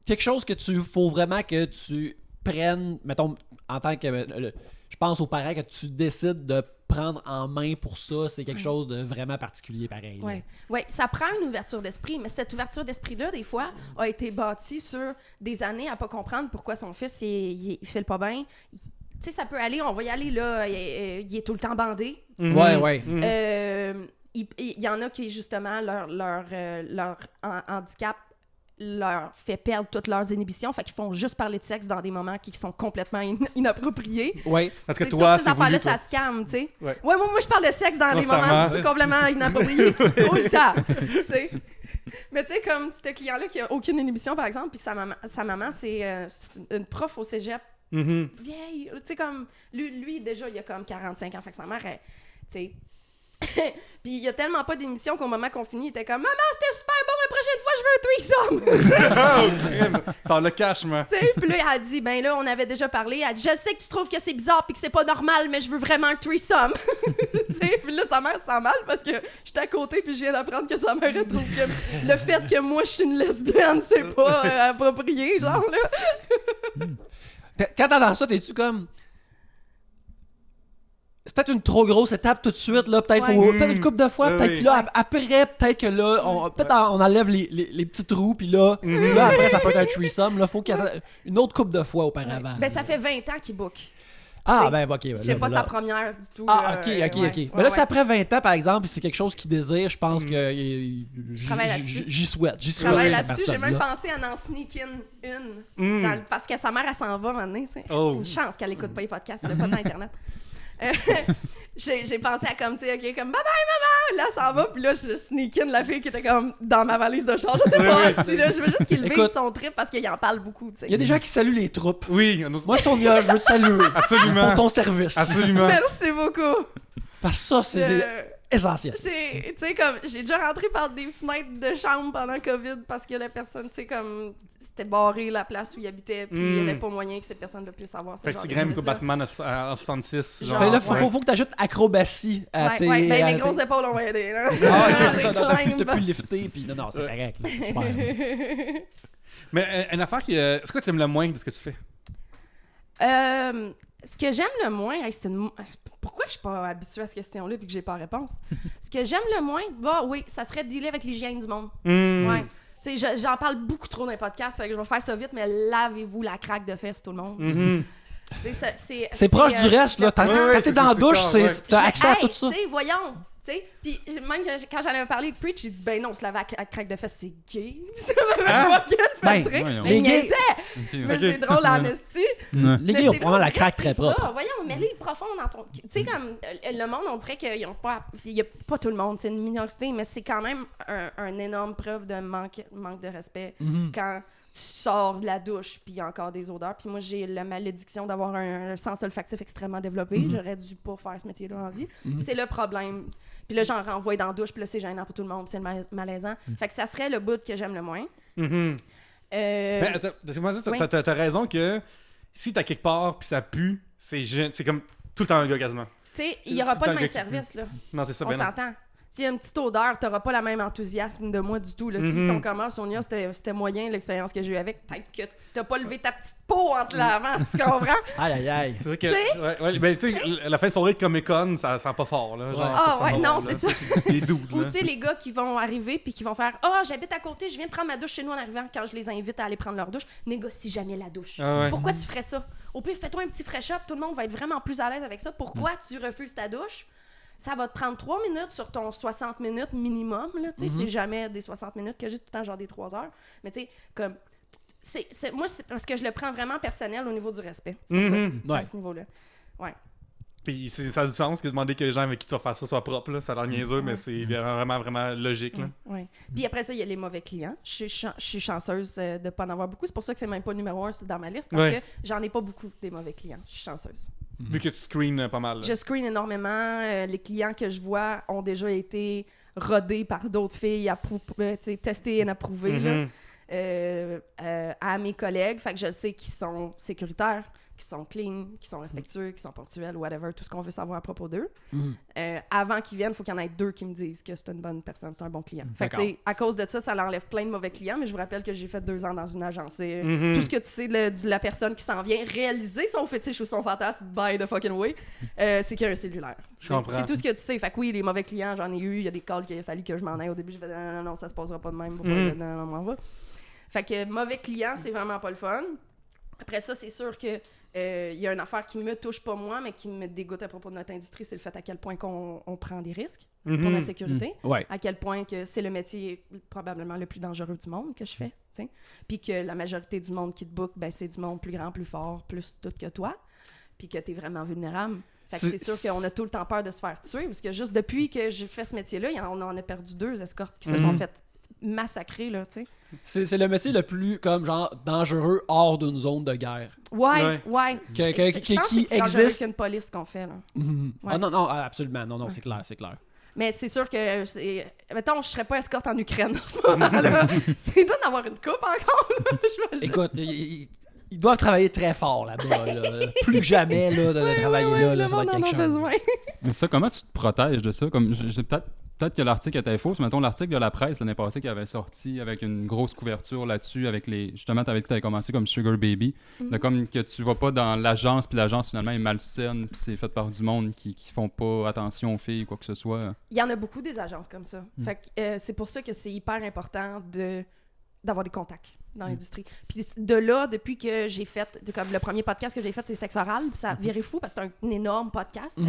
quelque chose que faut vraiment que tu prennes, mettons, en tant que je pense aux parents que tu décides de prendre en main pour ça, c'est quelque chose de vraiment particulier pareil. là. Oui, ça prend une ouverture d'esprit, mais cette ouverture d'esprit-là, des fois, a été bâtie sur des années à pas comprendre pourquoi son fils, il file pas bien. Tu sais, ça peut aller, on va y aller, là, il est tout le temps bandé. Ouais. Il y en a qui, justement, leur handicap leur fait perdre toutes leurs inhibitions, fait qu'ils font juste parler de sexe dans des moments qui sont complètement inappropriés. Ouais. Parce que T'sais, toi, toutes ces c'est voulu, affaires-là, toi. ça se calme, tu sais. Ouais. Ouais, moi, je parle de sexe dans des moments Constamment. complètement inappropriés tout le temps, tu sais. Mais tu sais, comme ce client-là qui a aucune inhibition, par exemple, puis que sa maman c'est une prof au cégep, vieille, tu sais, comme, lui, déjà, il a comme 45 ans, fait que sa mère, tu sais... Puis il y a tellement pas d'émission qu'au moment qu'on finit, il était comme « Maman, c'était super bon, la prochaine fois, je veux un threesome! » Oh, crème. Ça le cache, moi. Tu sais, puis là, elle a dit « Ben là, on avait déjà parlé. Elle a dit « Je sais que tu trouves que c'est bizarre puis que c'est pas normal, mais je veux vraiment un threesome. » Tu sais, puis là, sa mère se sent mal parce que j'étais à côté puis je viens d'apprendre que sa mère elle trouve que le fait que moi, je suis une lesbienne, c'est pas approprié, genre, là. Quand t'entends ça, t'es-tu comme... C'est peut-être une trop grosse étape tout de suite, là. Peut-être peut-être une couple de fois, peut-être là, après, peut-être que là, on enlève les petits trous, puis là, là, après, ça peut être un threesome. Là, faut qu'il y ait une autre couple de fois auparavant. Ben, ça fait 20 ans qu'il book. Ah, t'sais, ben, ok. C'est pas sa première du tout. Ah, ok. Mais là, c'est ouais. après 20 ans, par exemple, c'est quelque chose qu'il désire, je pense que travaille là-dessus. j'y souhaite. Je travaille là-dessus. J'ai même pensé à en sneak in une. Parce que sa mère, elle s'en va maintenant. C'est une chance qu'elle écoute pas les podcasts. Elle a pas d'Internet. J'ai pensé à comme, tu sais, ok, comme bye bye maman! Là, ça va, puis là, je sneak in la fille qui était comme dans ma valise de char. Je sais pas, là, je veux juste qu'il vive son trip parce qu'il en parle beaucoup, tu sais. Il y a des gens qui saluent les troupes. Oui, Moi, Sonia, je veux te saluer. Absolument. Pour ton service. Absolument. Merci beaucoup. Parce que ça, c'est essentiel. Tu sais, comme, j'ai déjà rentré par des fenêtres de chambre pendant COVID parce que la personne, tu sais, comme, c'était barré la place où il habitait, puis il n'y avait pas moyen que cette personne-là puisse savoir ce Fait que genre tu de grimpes service-là. Batman en 66. Genre, Fait là, ouais. faut que tu ajoutes acrobatie à tes... Ouais, ben, à mes tes- grosses épaules ont aidé, là. T'as pu lifter, puis non, c'est correct. Là. Super. Mais une affaire qui. C'est quoi que tu aimes le moins de ce que tu fais? Ce que j'aime le moins, pourquoi je suis pas habituée à cette question-là puis que j'ai pas réponse? Ce que j'aime le moins, oui, ça serait de dealer avec l'hygiène du monde. Ouais. Tu sais, j'en parle beaucoup trop dans les podcasts, fait que je vais faire ça vite, mais lavez-vous la craque de fesses, tout le monde. C'est proche du reste, là. Quand t'es dans la douche, t'as accès à tout ça. Tu sais, voyons. Puis même quand j'en avais parlé avec Preach, j'ai dit ben non, se laver à craque de fesses, c'est gay. Ça m'avait pas gay de faire le truc. voyons. Mais Les il gays- niaisait. Mais c'est drôle en esti. Les gars, ils ont c'est vraiment vrai, la craque très c'est ça. propre. Voyons, mets-les profond dans ton... Tu sais, comme le monde, on dirait qu'il y a pas tout le monde, c'est une minorité, mais c'est quand même un énorme preuve de manque de respect quand tu sors de la douche puis il y a encore des odeurs. Puis moi, j'ai la malédiction d'avoir un sens olfactif extrêmement développé. J'aurais dû pas faire ce métier-là en vie. C'est le problème. Puis là, j'en renvoie dans la douche, puis là, c'est gênant pour tout le monde, puis c'est malaisant. Fait que ça serait le bout que j'aime le moins. Ben, attends, laisse-moi dire, oui. t'as raison que si t'as quelque part puis ça pue, c'est comme tout le temps un gars quasiment. Tu sais, il y aura Tout pas le le temps même que- service, là. Non, c'est ça, On ben non. s'entend. S'il y a une petite odeur, t'auras pas le même enthousiasme de moi du tout. Là. S'ils sont comme Sonia, c'était moyen l'expérience que j'ai eue avec. Peut-être que t'as pas levé ta petite peau entre l'avant, tu comprends? Aïe. C'est vrai que, ben, tu sais, la fin de soirée de Comic-Con, ça sent pas fort, là. Genre, Ah, ça ouais, sent non, bon, c'est là. ça. Des dudes, Ou là. tu sais, les gars qui vont arriver puis qui vont faire « Ah, j'habite à côté, je viens de prendre ma douche chez nous en arrivant. » Quand je les invite à aller prendre leur douche, négocie jamais la douche. Ah ouais. Pourquoi tu ferais ça? Au pire, fais-toi un petit fresh up, tout le monde va être vraiment plus à l'aise avec ça. Pourquoi tu refuses ta douche? Ça va te prendre 3 minutes sur ton 60 minutes minimum, là, tu sais, c'est jamais des 60 minutes, que juste tout le temps genre des 3 heures. Mais tu sais, comme, moi, c'est parce que je le prends vraiment personnel au niveau du respect. C'est pour ça, à ce niveau-là. Ouais. Puis ça a du sens que demander que les gens avec qui tu vas faire ça soient propres, là. Ça a l'air niaiseux, mais c'est vraiment, vraiment logique, là. Ouais. Puis après ça, il y a les mauvais clients. Je suis chanceuse de ne pas en avoir beaucoup. C'est pour ça que c'est même pas numéro 1 dans ma liste, parce que j'en ai pas beaucoup des mauvais clients. Je suis chanceuse. Vu que tu screens pas mal. Là. Je screen énormément. Les clients que je vois ont déjà été rodés par d'autres filles, testées et approuvées. Là. À à mes collègues, fait que je sais qu'ils sont sécuritaires, qui sont clean, qui sont respectueux, qui sont ponctuels, whatever, tout ce qu'on veut savoir à propos d'eux. Avant qu'ils viennent, il faut qu'il y en ait 2 qui me disent que c'est une bonne personne, c'est un bon client. Fait que, à cause de ça, ça l'enlève plein de mauvais clients, mais je vous rappelle que j'ai fait 2 ans dans une agence. C'est tout ce que tu sais de la personne qui s'en vient réaliser son fétiche ou son fantasme, by the fucking way, c'est qu'il y a un cellulaire. Je comprends. C'est tout ce que tu sais. Fait que oui, les mauvais clients, j'en ai eu. Il y a des calls qu'il a fallu que je m'en aille. Au début, je faisais non, ça se passera pas de même. Non, m'en va. Fait que mauvais client, c'est vraiment pas le fun. Après ça, c'est sûr que il y a une affaire qui me touche pas moi, mais qui me dégoûte à propos de notre industrie, c'est le fait à quel point on prend des risques pour notre sécurité. Ouais. À quel point que c'est le métier probablement le plus dangereux du monde que je fais. T'sais. Puis que la majorité du monde qui te book, ben, c'est du monde plus grand, plus fort, plus tout que toi. Puis que t'es vraiment vulnérable. Fait que c'est sûr qu'on a tout le temps peur de se faire tuer, parce que juste depuis que j'ai fait ce métier-là, on en a perdu 2 escortes qui se sont fait massacrer, là, tu sais. C'est le métier le plus, comme, genre, dangereux hors d'une zone de guerre. Ouais. Qui Je pense que c'est plus dangereux existe. qu'une police qu'on fait, là. Ouais. Ah non, absolument. Non, c'est clair, c'est clair. Mais c'est sûr que, mettons, je serais pas escorte en Ukraine en ce moment-là. C'est doit en avoir une coupe encore, là, j'imagine. Écoute, ils doivent travailler très fort là-bas. Là. Plus que jamais là, de travailler là, le ça va monde être en quelque a chose. besoin. Mais ça, comment tu te protèges de ça? Comme, peut-être que l'article était faux. Mettons l'article de la presse l'année passée qui avait sorti avec une grosse couverture là-dessus, avec les. Justement, tu avais commencé comme Sugar Baby. De comme que tu vas pas dans l'agence, puis l'agence finalement est malsaine, puis c'est fait par du monde qui font pas attention aux filles ou quoi que ce soit. Il y en a beaucoup des agences comme ça. Fait que c'est pour ça que c'est hyper important d'avoir des contacts dans l'industrie. Puis de là, depuis que j'ai fait, comme le premier podcast que j'ai fait, c'est Sexe oral, puis ça a viré fou parce que c'est un énorme podcast.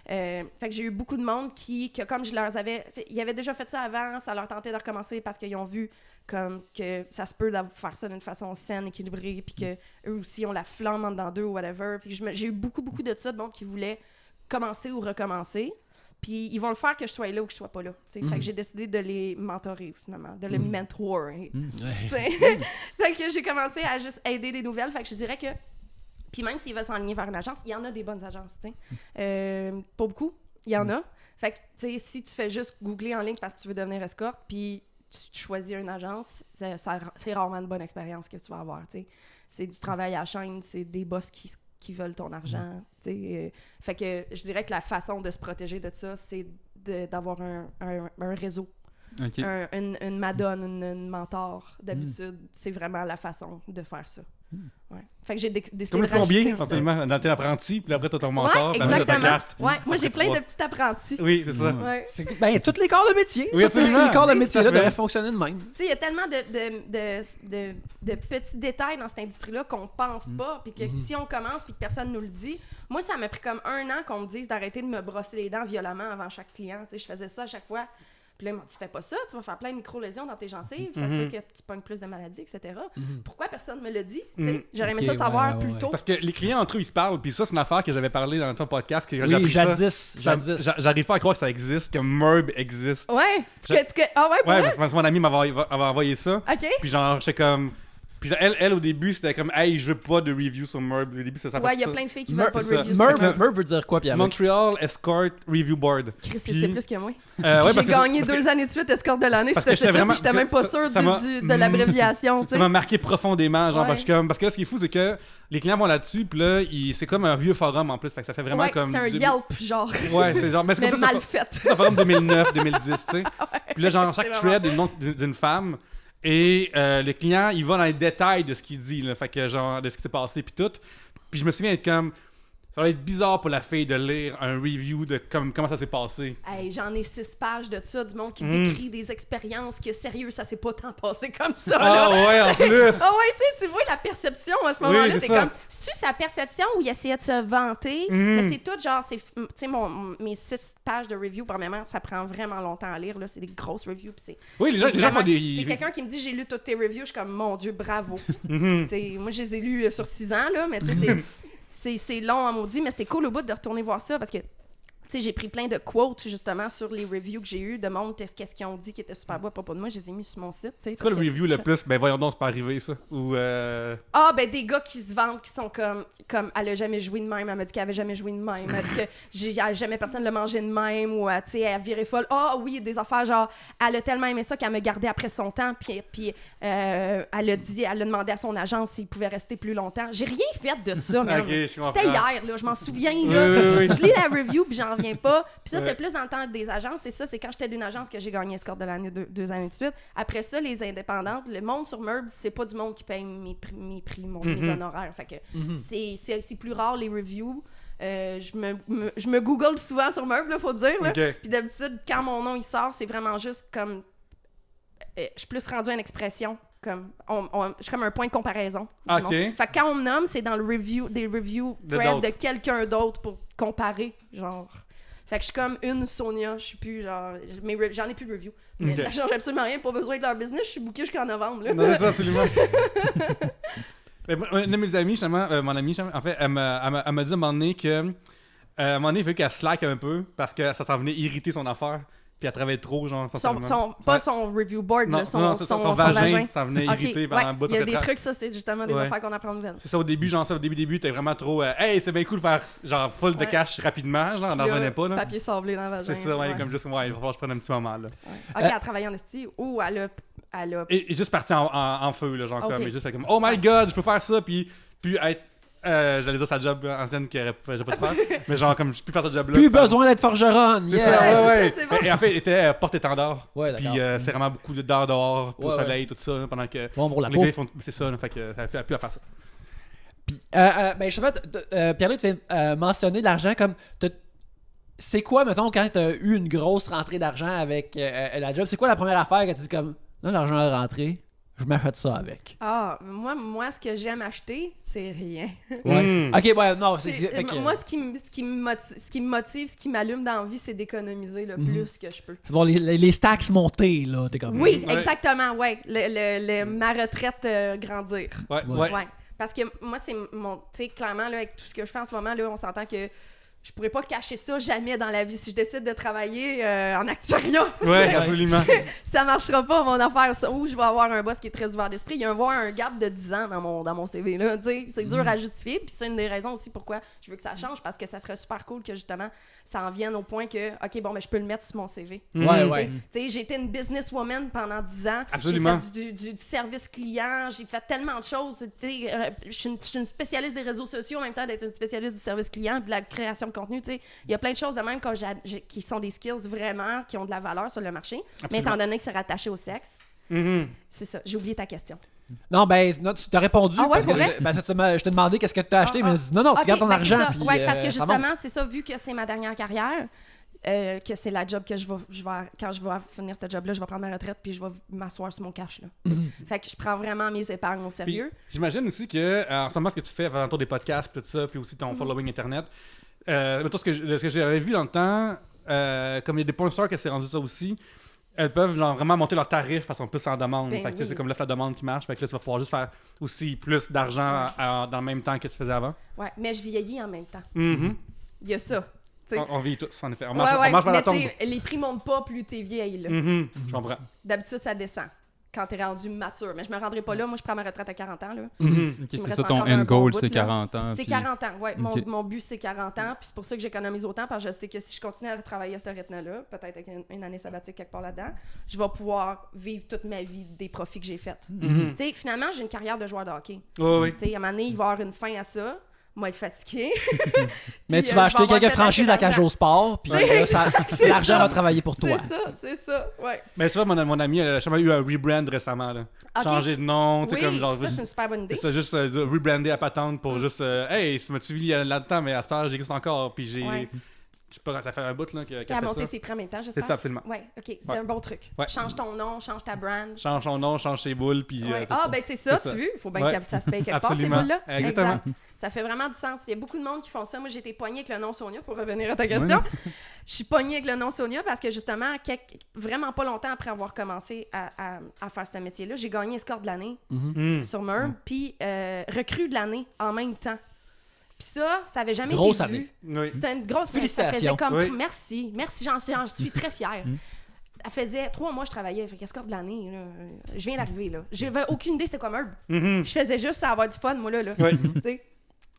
Fait que j'ai eu beaucoup de monde que comme je leur avais... Ils avaient déjà fait ça avant, ça leur tentait de recommencer parce qu'ils ont vu comme que ça se peut de faire ça d'une façon saine, équilibrée, puis qu'eux aussi ont la flamme en dedans d'eux ou whatever. Puis j'ai eu beaucoup de ça, de monde qui voulaient commencer ou recommencer. Puis ils vont le faire que je sois là ou que je sois pas là. Fait que j'ai décidé de les mentorer, finalement, de les mentorer. Fait que j'ai commencé à juste aider des nouvelles. Fait que je dirais que... Puis même s'ils veulent s'enligner vers une agence, il y en a des bonnes agences, tu sais. Pas beaucoup, il y en a. Fait que, tu sais, si tu fais juste googler en ligne parce que tu veux devenir escorte, puis tu choisis une agence, c'est rarement une bonne expérience que tu vas avoir, tu sais. C'est du travail à la chaîne, c'est des boss qui veulent ton argent. Fait que je dirais que la façon de se protéger de ça, c'est d'avoir un réseau. Okay. Une madone, une mentor. D'habitude, c'est vraiment la façon de faire ça. Ouais. Fait que j'ai décidé Comme de le plombier, rajouter ça. essentiellement, dans tes apprentis, puis après t'as ton mentor, puis après t'as ta exactement. carte. Ouais, moi j'ai plein de petits apprentis. Oui, c'est ça. Ouais. Ben, tous les corps de métier. Oui, tous ces absolument. corps de Oui, métier-là tout à fait. devraient fonctionner de même. Tu sais, il y a tellement de petits détails dans cette industrie-là qu'on pense pas, puis que si on commence puis que personne nous le dit, moi ça m'a pris comme 1 an qu'on me dise d'arrêter de me brosser les dents violemment avant chaque client. Tu sais, je faisais ça à chaque fois. Puis là, ils m'ont dit, fais pas ça, tu vas faire plein de micro-lésions dans tes gencives, ça se peut que tu pognes plus de maladies, etc. Pourquoi personne me l'a dit? Tu sais, j'aurais aimé ça savoir plus tôt. Parce que les clients entre eux, ils se parlent, puis ça, c'est une affaire que j'avais parlé dans ton podcast, que j'ai Oui, appris jadis. J'arrive pas à croire que ça existe, que Merb existe. Ouais, ah ouais, pour Ouais, vrai? parce que mon ami m'avait envoyé ça. OK. Puis genre, j'étais comme... Puis elle, au début, c'était comme, hey, je veux pas de review sur Merb. Au début, ça Ouais, il y a ça. plein de filles qui veulent pas de c'est ça. review sur Merv Merv. veut dire quoi, Pierre? Montreal Escort Review Board. Chris, Puis- c'est plus que moi. Ouais, J'ai parce que- gagné parce que 2 années de suite escorte de l'année, parce c'était que j'étais ça, vraiment- puis j'étais même pas sûre ça m'a- de l'abréviation, tu Ça sais. m'a marqué profondément, genre, Ouais. parce que ce qui est fou, c'est que les clients vont là-dessus, puis là, c'est comme un vieux forum en plus, fait que ça fait vraiment Ouais, comme... c'est un Yelp, genre, Ouais, c'est genre... Mais c'est mais comme mal fait. c'est un forum 2009, 2010, tu sais. Puis là, genre, chaque c'est thread est le nom d'une femme, et le client, il va dans les détails de ce qu'il dit, là, fait que genre, de ce qui s'est passé, puis tout. Puis je me souviens être comme... Ça va être bizarre pour la fille de lire un review de comment ça s'est passé. Hey, j'en ai 6 pages de ça, du monde qui décrit des expériences que, sérieux, ça s'est pas tant passé comme ça, Ah là. ouais, en plus! Ah ouais, tu vois la perception à ce moment-là, c'est c'est ça. comme, c'est-tu sa perception ou il essayait de se vanter? Mais c'est tout genre, tu sais, mes 6 pages de review, premièrement, ça prend vraiment longtemps à lire, là, c'est des grosses reviews, puis c'est... Oui, les gens vraiment- font des... C'est quelqu'un qui me dit, j'ai lu toutes tes reviews, je suis comme, mon Dieu, bravo. Tu sais, moi, je les ai lus sur 6 ans, là, mais tu sais, c'est long à maudit, mais c'est cool au bout de retourner voir ça, parce que sais, j'ai pris plein de quotes, justement, sur les reviews que j'ai eues de monde, qu'est-ce qu'ils ont dit qui était super beau à propos de moi. Je les ai mis sur mon site, tu sais. C'est quoi le review le plus? Ben voyons donc, c'est pas arrivé, ça. Ou Ah, ben des gars qui se vendent, qui sont comme elle a jamais joué de même, elle m'a dit qu'elle avait jamais joué de même, elle m'a dit que jamais personne l'a mangé de même, ou tu sais, elle virait folle. Ah oui, des affaires genre, elle a tellement aimé ça qu'elle me gardait après son temps, puis elle a demandé à son agence s'il pouvait rester plus longtemps. J'ai rien fait de ça, man. Ok, je comprends. C'était hier, là, je m'en souviens, là. Oui. Je lis la review, puis j'en reviens pas. Puis ça, c'était Ouais. plus dans le temps des agences. C'est ça, c'est quand j'étais d'une agence que j'ai gagné escorte de l'année 2 années de suite. Après ça, les indépendantes, le monde sur Merbs, c'est pas du monde qui paye mes prix, mes honoraires. Fait que c'est plus rare, les reviews. Je me google souvent sur Merbs, là, faut dire. Là. Ok. Puis d'habitude, quand mon nom il sort, c'est vraiment juste comme... je suis plus rendue à une expression. Comme je suis comme un point de comparaison. du Ok. monde. Fait que quand on me nomme, c'est dans des reviews threads de quelqu'un d'autre pour comparer, genre. Fait que je suis comme une Sonia, je suis plus genre... j'en ai plus de review. Mais Ok. ça change absolument rien, pas besoin de leur business, je suis bookée jusqu'en novembre. Là. Non, c'est ça, absolument. Mais une de mes amies, justement, mon amie, en fait, elle m'a dit à un moment donné que... à un moment donné, il fallait qu'elle slack un peu parce que ça s'en venait irriter son affaire. Puis elle travaillait trop, genre... Pas son review board, Non, là, non, c'est son vagin, ça venait Ok, irriter pendant un bout de il y a des temps. trucs, ça, c'est justement des Ouais. affaires qu'on apprend nouvelles. C'est ça, au début, t'es vraiment trop... hey, c'est bien cool de faire, genre, full de Ouais. cash rapidement, genre, on n'en Puis là, revenait pas, là. Papier sablé dans la vagin. C'est ça, ouais, comme juste, ouais, il va falloir que je prenne un petit moment, là. Ok, elle a travaillé en esti. Ou elle a... Et juste parti en feu, là, genre, Ok. comme, et juste fait comme, oh my god, je peux faire ça, puis être... j'allais dire sa job ancienne qu'elle n'aurait pas de faire, mais genre, comme, je peux plus faire ce job-là. Plus Faire- besoin d'être forgeronne. C'est yes. ça, ouais, Ouais, ouais. c'est bon. Et en fait, elle était porte-étendard. Ouais, d'accord. Puis c'est vraiment beaucoup d'heures dehors, au Ouais, soleil, tout ça, pendant que Bon pour la les peau. gars, ils font... C'est ça, là, fait que ça fait plus à faire ça. Ben, justement, Pierre-Luc, tu fais mentionner l'argent comme. C'est quoi, mettons, quand tu as eu une grosse rentrée d'argent avec la job, c'est quoi la première affaire que tu dis comme là, l'argent est rentré, je m'achète ça avec? Ah, moi, ce que j'aime acheter, c'est rien. Ouais. Ok, ouais, non, Moi, ce qui me motive, ce qui m'allume dans la vie, c'est d'économiser le plus que je peux. c'est bon, les stacks montés, là, t'es comme. Oui, Ouais. exactement, ouais. Ma retraite grandir. Ouais, Ouais. ouais. Parce que moi, c'est mon... Tu sais, clairement, là, avec tout ce que je fais en ce moment, là, on s'entend que je pourrais pas cacher ça jamais dans la vie. Si je décide de travailler en actuariat, Ouais, absolument. ça marchera pas, mon affaire. Ou je vais avoir un boss qui est très ouvert d'esprit. Il y a un gap de 10 ans dans mon CV, là, tu sais. C'est dur à justifier. Puis c'est une des raisons aussi pourquoi je veux que ça change, parce que ça serait super cool que, justement, ça en vienne au point que, OK, bon, mais je peux le mettre sur mon CV. Ouais, Mhm. ouais. Tu sais, j'ai été une businesswoman pendant 10 ans. Absolument. J'ai fait du service client. J'ai fait tellement de choses. Tu sais, je suis une spécialiste des réseaux sociaux en même temps d'être une spécialiste du service client, de la création de contenu. Tu sais, il y a plein de choses de même qui sont des skills vraiment qui ont de la valeur sur le marché. Mais Absolument. étant donné que c'est rattaché au sexe, Mhm. c'est ça. J'ai oublié ta question. Non, ben, non, tu t'as répondu. Ah ouais, parce que pour vrai? je t'ai demandé qu'est-ce que tu as acheté, mais non, tu Ok, gardes ton ben, argent. c'est ça. Puis, Ouais, parce que ça monte. justement, c'est ça, vu que c'est ma dernière carrière, que c'est la job que quand je vais finir ce job-là, je vais prendre ma retraite puis je vais m'asseoir sur mon cash. Là. Mhm. Fait que je prends vraiment mes épargnes au Puis, sérieux. j'imagine aussi que, en ce moment, ce que tu fais autour des podcasts, puis tout ça, puis aussi ton following Internet, mettons, ce que j'avais vu dans le temps, comme il y a des porn stars qui s'est rendu ça aussi, elles peuvent genre, vraiment monter leurs tarifs parce qu'on peut en demande. Ben Fait que, tu sais, oui. c'est comme l'offre la demande qui marche. Fait que là, tu vas pouvoir juste faire aussi plus d'argent dans le même temps que tu faisais avant. Ouais, mais je vieillis en même temps. Mhm. Il y a ça. tu sais. On vit tous, en effet. On Ouais, marche, ouais, on marche vers mais la tombe. tu sais, les prix montent pas plus t'es vieille. Là. Mhm. Je comprends. D'habitude, ça descend quand t'es rendu mature. Mais je me rendrai pas là. Moi, je prends ma retraite à 40 ans. Là. Ok, Il me c'est reste ça ton encore un end bon goal, bout, c'est là. 40 ans. C'est puis- 40 ans, ouais. Ok. Mon but, c'est 40 ans. Puis c'est pour ça que j'économise autant, parce que je sais que si je continue à travailler à ce rythme-là, peut-être avec une année sabbatique quelque part là-dedans, je vais pouvoir vivre toute ma vie des profits que j'ai faits. Mhm. Tu sais, finalement, j'ai une carrière de joueur de hockey. Ouais, ouais. Tu sais, à un moment donné, il va y avoir une fin à ça. Moi, être fatigué. Mais Puis, tu vas je acheter vais avoir quelques fait franchises à assez Cage d'argent. au sport, puis C'est- là, l'argent ça. va travailler pour toi. C'est ça, ouais. Mais tu vois, mon ami, elle a jamais eu un rebrand récemment. Là. Ok. Changer de nom, tu sais, Oui, comme genre. ça, c'est une super bonne idée. C'est ça, juste rebrander à patente pour juste. Hey, tu m'as suivi là-dedans, mais à cette heure, j'existe encore. Puis j'ai. Ouais. Je sais pas, ça fait un bout là, qu'elle Et à fait monter ça. ses prix en même temps, j'espère. C'est ça, absolument. Ouais, ok, c'est Ouais. un bon truc. Ouais. Change ton nom, change ta brand. Change son nom, change ses boules, puis. Ouais. tout Ah, ça. ben c'est ça, C'est ça. tu veux. Il faut bien Ouais. que ça se paye quelque part, ces Absolument. boules-là. Exactement. Exact. Ça fait vraiment du sens. Il y a beaucoup de monde qui font ça. Moi, j'ai été pognée avec le nom Sonia, pour revenir à ta question. Je suis pognée avec le nom Sonia parce que, justement, vraiment pas longtemps après avoir commencé à faire ce métier-là, j'ai gagné escorte de l'année Mm. sur Meurne, puis recrue de l'année en même temps. Puis ça avait jamais Grosse été année. vu. Oui. C'était une grosse... Félicitations. Ça faisait comme... Oui. Merci, j'en suis très fière. Elle faisait 3 mois que je travaillais, fait qu'escorte de l'année, là. Je viens d'arriver, là. J'avais aucune idée c'était quoi Meurbe. Je faisais juste ça avoir du fun, moi, là. Oui. Tu sais.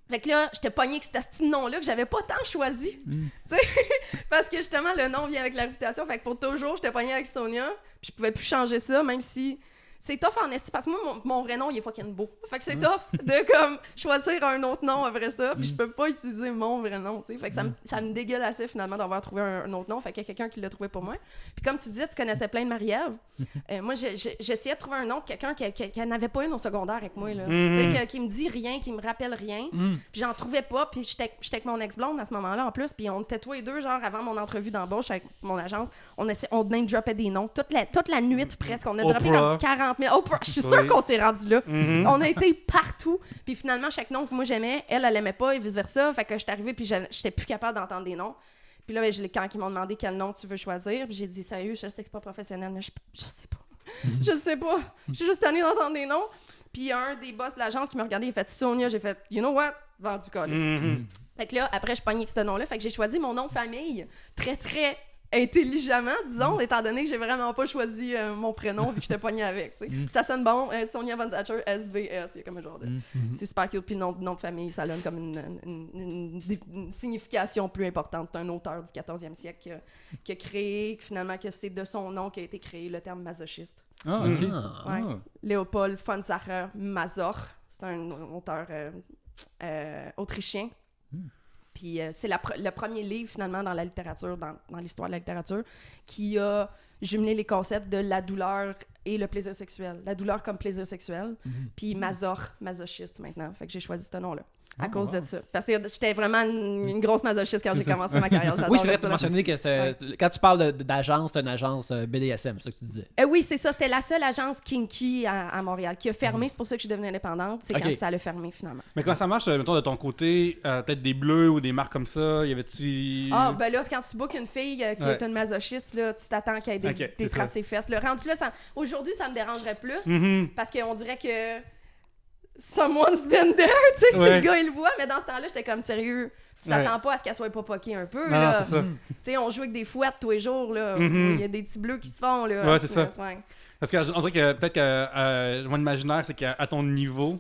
Fait que là, j'étais pognée avec ce nom-là que j'avais pas tant choisi. Tu sais, parce que justement, le nom vient avec la réputation. Fait que pour toujours, j'étais pognée avec Sonia. Puis je pouvais plus changer ça, même si c'est tough en esti. Parce que moi, mon vrai nom, il est fucking beau. Fait que c'est tough de comme choisir un autre nom après ça. Puis je peux pas utiliser mon vrai nom, tu sais. Fait que ça me dégueulassait finalement d'avoir trouvé un autre nom. Fait qu'il y a quelqu'un qui l'a trouvé pour moi. Puis comme tu disais, tu connaissais plein de Marie-Ève. Moi, j'essayais de trouver un nom de quelqu'un qui n'avait pas une au secondaire avec moi, là. Tu sais, qui me dit rien, qui me rappelle rien. Puis j'en trouvais pas. Puis j'étais avec mon ex-blonde à ce moment-là en plus. Puis on était tous les deux, genre avant mon entrevue d'embauche avec mon agence, on name-droppait des noms. Toute la nuit presque. On a droppé comme 40 000. Oprah, je suis sûre qu'on s'est rendu là. On a été partout. Puis finalement, chaque nom que moi j'aimais, elle aimait pas et vice-versa. Fait que j'étais arrivée puis j'étais plus capable d'entendre des noms. Puis là, quand ils m'ont demandé quel nom tu veux choisir, puis j'ai dit sérieux, je sais que c'est pas professionnel, mais je sais pas. Je sais pas. Je suis juste tannée d'entendre des noms. Puis un des boss de l'agence qui m'a regardé, il a fait Sonia, j'ai fait you know what? Vendu calice. Fait que là, après, je pognais avec ce nom-là. Fait que j'ai choisi mon nom de famille très, très intelligemment, disons, étant donné que j'ai vraiment pas choisi mon prénom vu que j'étais pognée avec. T'sais. Ça sonne bon, Sonia Von Zatcher, SVS, il y a comme un genre de... C'est super cute, puis le nom de famille, ça donne comme une signification plus importante. C'est un auteur du 14e siècle qui a créé, finalement, que c'est de son nom qu'a été créé le terme masochiste. Ah, ok. Ouais. Ah. Léopold von Sacher Mazor, c'est un auteur autrichien. Puis c'est le premier livre, finalement, dans la littérature, dans l'histoire de la littérature, qui a jumelé les concepts de la douleur et le plaisir sexuel. La douleur comme plaisir sexuel, puis masochiste, maintenant. Fait que j'ai choisi ce nom-là, à cause de ça. Parce que j'étais vraiment une grosse masochiste quand j'ai commencé ma carrière. Oui, c'est vrai, tu as mentionné que quand tu parles d'agence, c'est une agence BDSM, c'est ça que tu disais. Oui, c'est ça. C'était la seule agence kinky à Montréal qui a fermé. C'est pour ça que je suis devenue indépendante. C'est quand ça a fermé, finalement. Mais comment ça marche, mettons, de ton côté, peut-être des bleus ou des marques comme ça, y avait-tu... Ah, ben là, quand tu bookes une fille qui est une masochiste, là, tu t'attends qu'elle ait des tracés fesses. Le rendu là, aujourd'hui, ça me dérangerait plus parce qu'on dirait que someone's been there, tu sais, si le gars il le voit, mais dans ce temps-là, j'étais comme sérieux. Tu t'attends pas à ce qu'elle soit pas poquée un peu, là. Non, c'est ça. Tu sais, on joue avec des fouettes tous les jours, là. Il y a des petits bleus qui se font, là. Ouais, c'est ça. Parce qu'on dirait que peut-être que mon imaginaire, c'est qu'à ton niveau,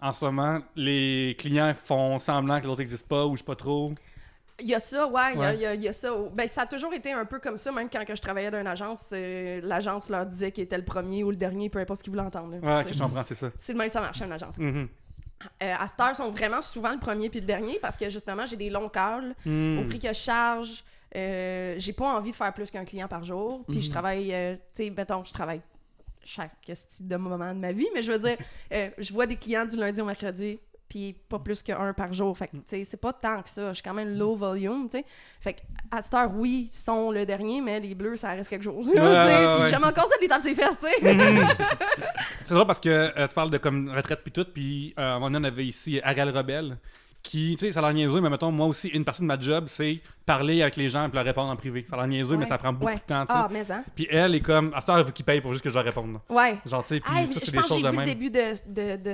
en ce moment, les clients font semblant que les autres n'existent pas ou je sais pas trop. Il y a ça, il y a ça. Ben, ça a toujours été un peu comme ça, même quand je travaillais dans une agence, l'agence leur disait qu'il était le premier ou le dernier, peu importe ce qu'ils voulaient entendre. Là, Ouais, ok, je comprends, c'est ça. C'est le même que ça marche à une agence. À Star, sont vraiment souvent le premier puis le dernier parce que justement, j'ai des longs calls au prix que je charge. J'ai pas envie de faire plus qu'un client par jour. Puis je travaille, tu sais, mettons, je travaille chaque style de moment de ma vie, mais je veux dire, je vois des clients du lundi au mercredi, puis pas plus qu'un par jour. Fait que, tu sais, c'est pas tant que ça. Je suis quand même low volume, tu sais. Fait que, à cette heure, oui, ils sont le dernier, mais les bleus, ça reste quelque chose. Puis j'aime encore ça de les taper ses fesses, tu sais. C'est drôle parce que tu parles de comme retraite puis tout, puis à un moment donné, on avait ici Ariel Rebelle, qui, tu sais, ça a l'air niaiseux, mais mettons, moi aussi, une partie de ma job, c'est parler avec les gens et leur répondre en privé. Ça a l'air niaiseux, mais ça prend beaucoup de temps, tu sais. Ah, mais hein. Puis elle est comme, à cette heure, il faut qu'il paye pour juste que je leur réponde. Ouais. Genre, tu sais, puis ça, c'est je des pense choses que de j'ai vu même. le début de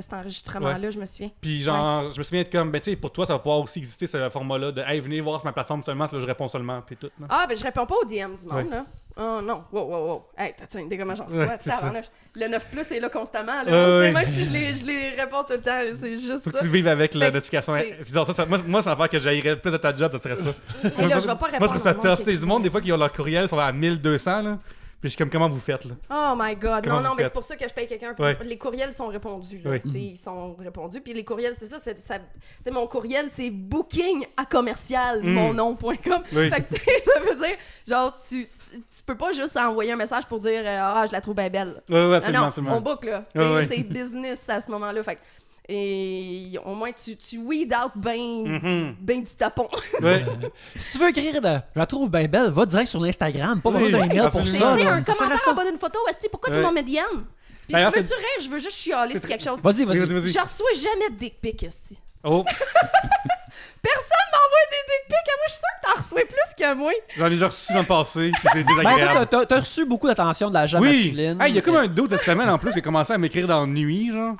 cet enregistrement-là, je me souviens. Puis genre, je me souviens de comme, ben tu sais, pour toi, ça va pouvoir aussi exister ce format-là de, hey, venez voir sur ma plateforme seulement, c'est là je réponds seulement, puis tout. Là. Ah, ben je réponds pas aux DM du monde, là. Oh non, wow. Hey, t'as-tu une idée comment j'en reçois? Le 9+ est là constamment, là. Même si je les réponds tout le temps, c'est juste Faut ça. que tu vives avec la notification. Moi, c'est l'affaire que j'haïrais plus de ta job, ça serait ça. Hey, là, je vais pas répondre. Moi, je trouve ça tough. Tu sais, du monde, des fois, qui ont leur courriel, sont à 1200, là. Puis je suis comme, comment vous faites, là? Oh my God. Comment Non, vous mais faites? c'est pour ça que je paye quelqu'un. Les courriels sont répondus, là. Tu sais, ils sont répondus. Puis les courriels, c'est ça. C'est mon courriel, c'est booking@commercialmonnom.com. Fait que, tu sais, ça veut dire, genre, tu peux pas juste envoyer un message pour dire, je la trouve bien belle. Ouais, absolument, non, absolument. on book, là. C'est business à ce moment-là. Fait que, et au moins, tu weed out ben du tapon. Si tu veux écrire je la trouve bien belle, va direct sur l'Instagram, pas besoin d'un email pour absolument. ça. Tu sais, là. un commentaire en bas d'une photo, pourquoi tout le monde me DM? Puis D'ailleurs, tu veux-tu rire? Je veux juste chialer sur quelque chose. Vas-y. Je reçois jamais de dick pic, esti. Oh, Personne m'envoie des dick pics à moi, je suis sûre que t'en reçois plus que moi. J'en ai déjà reçu dans le passé, puis c'est Ben, désagréable. toi, t'as reçu beaucoup d'attention de la gente Oui! masculine. Hey, il y a comme un doute cette semaine en plus qui a commencé à m'écrire dans la nuit, genre.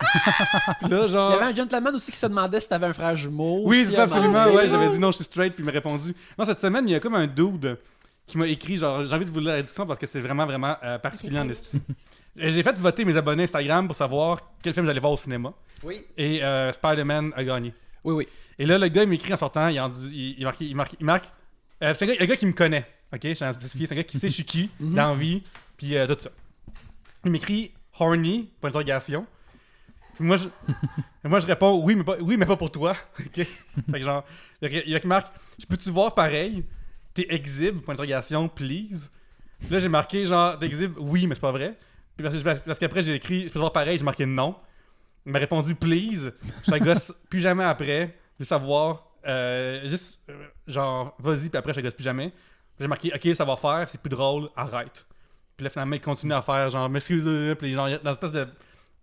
Puis là, Il y genre. avait un gentleman aussi qui se demandait si t'avais un frère jumeau. Oui, aussi, c'est ça, à un moment absolument. donné. Ouais, j'avais dit non, je suis straight, puis il m'a répondu. Non, cette semaine, il y a comme un dude qui m'a écrit, genre, j'ai envie de vous lire la discussion parce que c'est vraiment, vraiment particulier en esti. J'ai fait voter mes abonnés Instagram pour savoir quel film j'allais voir au cinéma. Oui. Et Spider-Man a gagné. Oui. Et là, le gars, il m'écrit en sortant, il marque. C'est un gars qui me connaît, ok? Je tiens à spécifier, c'est un gars qui sait je suis qui, dans la vie, puis tout ça. Il m'écrit horny, point d'interrogation. Puis moi, je réponds oui, mais pas pour toi. Ok? Fait que genre, il y a qui marque, je peux-tu voir pareil? T'es exhibe, point d'interrogation, please. Puis là, j'ai marqué genre, t'es exhibe, oui, mais c'est pas vrai. Puis parce qu'après, j'ai écrit, je peux voir pareil, j'ai marqué non. Il m'a répondu please. Je te gosse plus jamais après. Je veux savoir, genre, vas-y, puis après, je te gosse plus jamais. J'ai marqué, ok, ça va faire, c'est plus drôle, arrête. Puis là, finalement, il continue à faire, genre, m'excuse, puis genre, dans une espèce de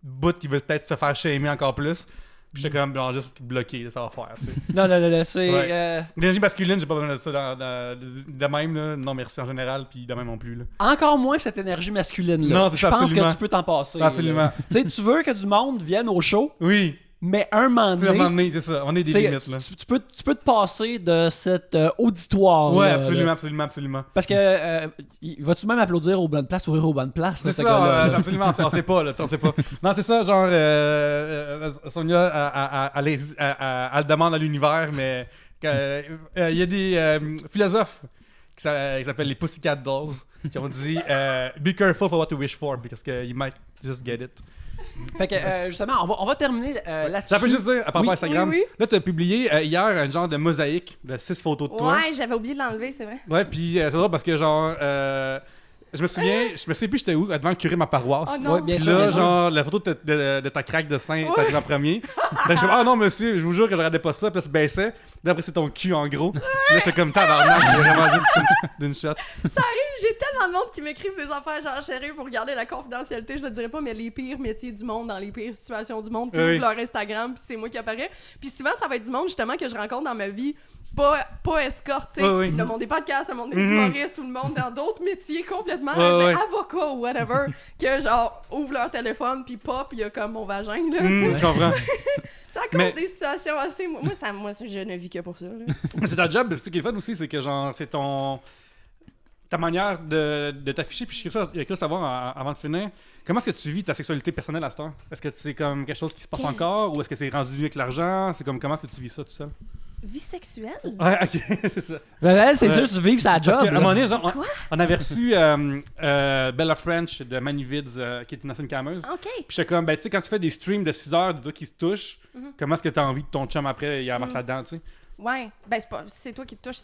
bout qui veut peut-être se faire shamer encore plus. Puis j'étais comme, genre, juste bloqué, ça va faire, tu sais. Non, c'est... Ouais. L'énergie masculine, j'ai pas besoin de ça de même, là. Non, merci en général, puis de même non plus, là. Encore moins cette énergie masculine-là. Non, c'est Je ça, pense absolument. que tu peux t'en passer. Absolument. là. Tu sais, tu veux que du monde vienne au show, Oui, mais un moment c'est à un moment donné... donné, c'est ça, on est des t'sais, limites, là. tu peux te passer de cet auditoire. Ouais, là, absolument, là. absolument. Parce que vas-tu même applaudir aux bonnes places ou rire aux bonnes places? C'est ce ça, gars-là, là? absolument, on sait pas, là, on sait pas. Non, c'est ça, genre, Sonia, elle demande à l'univers, mais il y a des philosophes qui s'appellent les Pussycat Dolls qui ont dit be careful for what you wish for, because you might just get it. Fait que, justement, on va terminer là-dessus. Ça peut juste dire, à part Oui, Instagram, oui. là, t'as publié hier un genre de mosaïque de 6 photos de toi. Ouais, j'avais oublié de l'enlever, c'est vrai. Ouais, puis c'est drôle parce que, genre, je me souviens plus j'étais où, devant le curé de ma paroisse. Oh non. Ouais, bien Puis sûr, là, bien sûr. genre, la photo de ta craque de sein est arrivée en premier. Fait que je suis comme, ah non, monsieur, je vous jure que je regardais pas ça. Puis là, ça baissait. Puis après, c'est ton cul, en gros. Puis là, j'étais comme, tabarnak, c'est vraiment juste d'une shot. J'ai tellement de monde qui m'écrivent des affaires genre sérieux pour garder la confidentialité, je le dirais pas, mais les pires métiers du monde dans les pires situations du monde, puis Oui. leur Instagram, puis c'est moi qui apparaît. Puis souvent, ça va être du monde justement que je rencontre dans ma vie, pas escorte, tu sais. Oui, oui. Le monde des podcasts, le monde des humoristes ou le monde dans d'autres métiers complètement, Oui, oui. avocats ou whatever, que genre ouvrent leur téléphone, puis pop, il y a comme mon vagin, là, tu sais. Je comprends. Ça cause Mais- des situations assez. Moi, je ne vis que pour ça, là. C'est ta job, ce qui est fun aussi, c'est que, genre, c'est ta manière de t'afficher. Puis je suis curieux de savoir, avant de finir, comment est-ce que tu vis ta sexualité personnelle à cette heure? Est-ce que c'est comme quelque chose qui se passe encore, ou est-ce que c'est rendu avec l'argent? C'est comme, comment est-ce que tu vis ça tout seul? Vie sexuelle? Ouais, ok, c'est ça. Ben, elle, c'est Ouais. juste vivre sa job. Parce qu'à un là. moment donné, genre, quoi? on avait reçu Bella French de Manivids, qui est une ancienne cameuse. OK. Puis j'étais comme, ben, tu sais, quand tu fais des streams de 6 heures de toi qui se touchent, comment est-ce que t'as envie de ton chum après, il y a marque là-dedans, tu sais? Ouais, ben c'est toi qui te touches,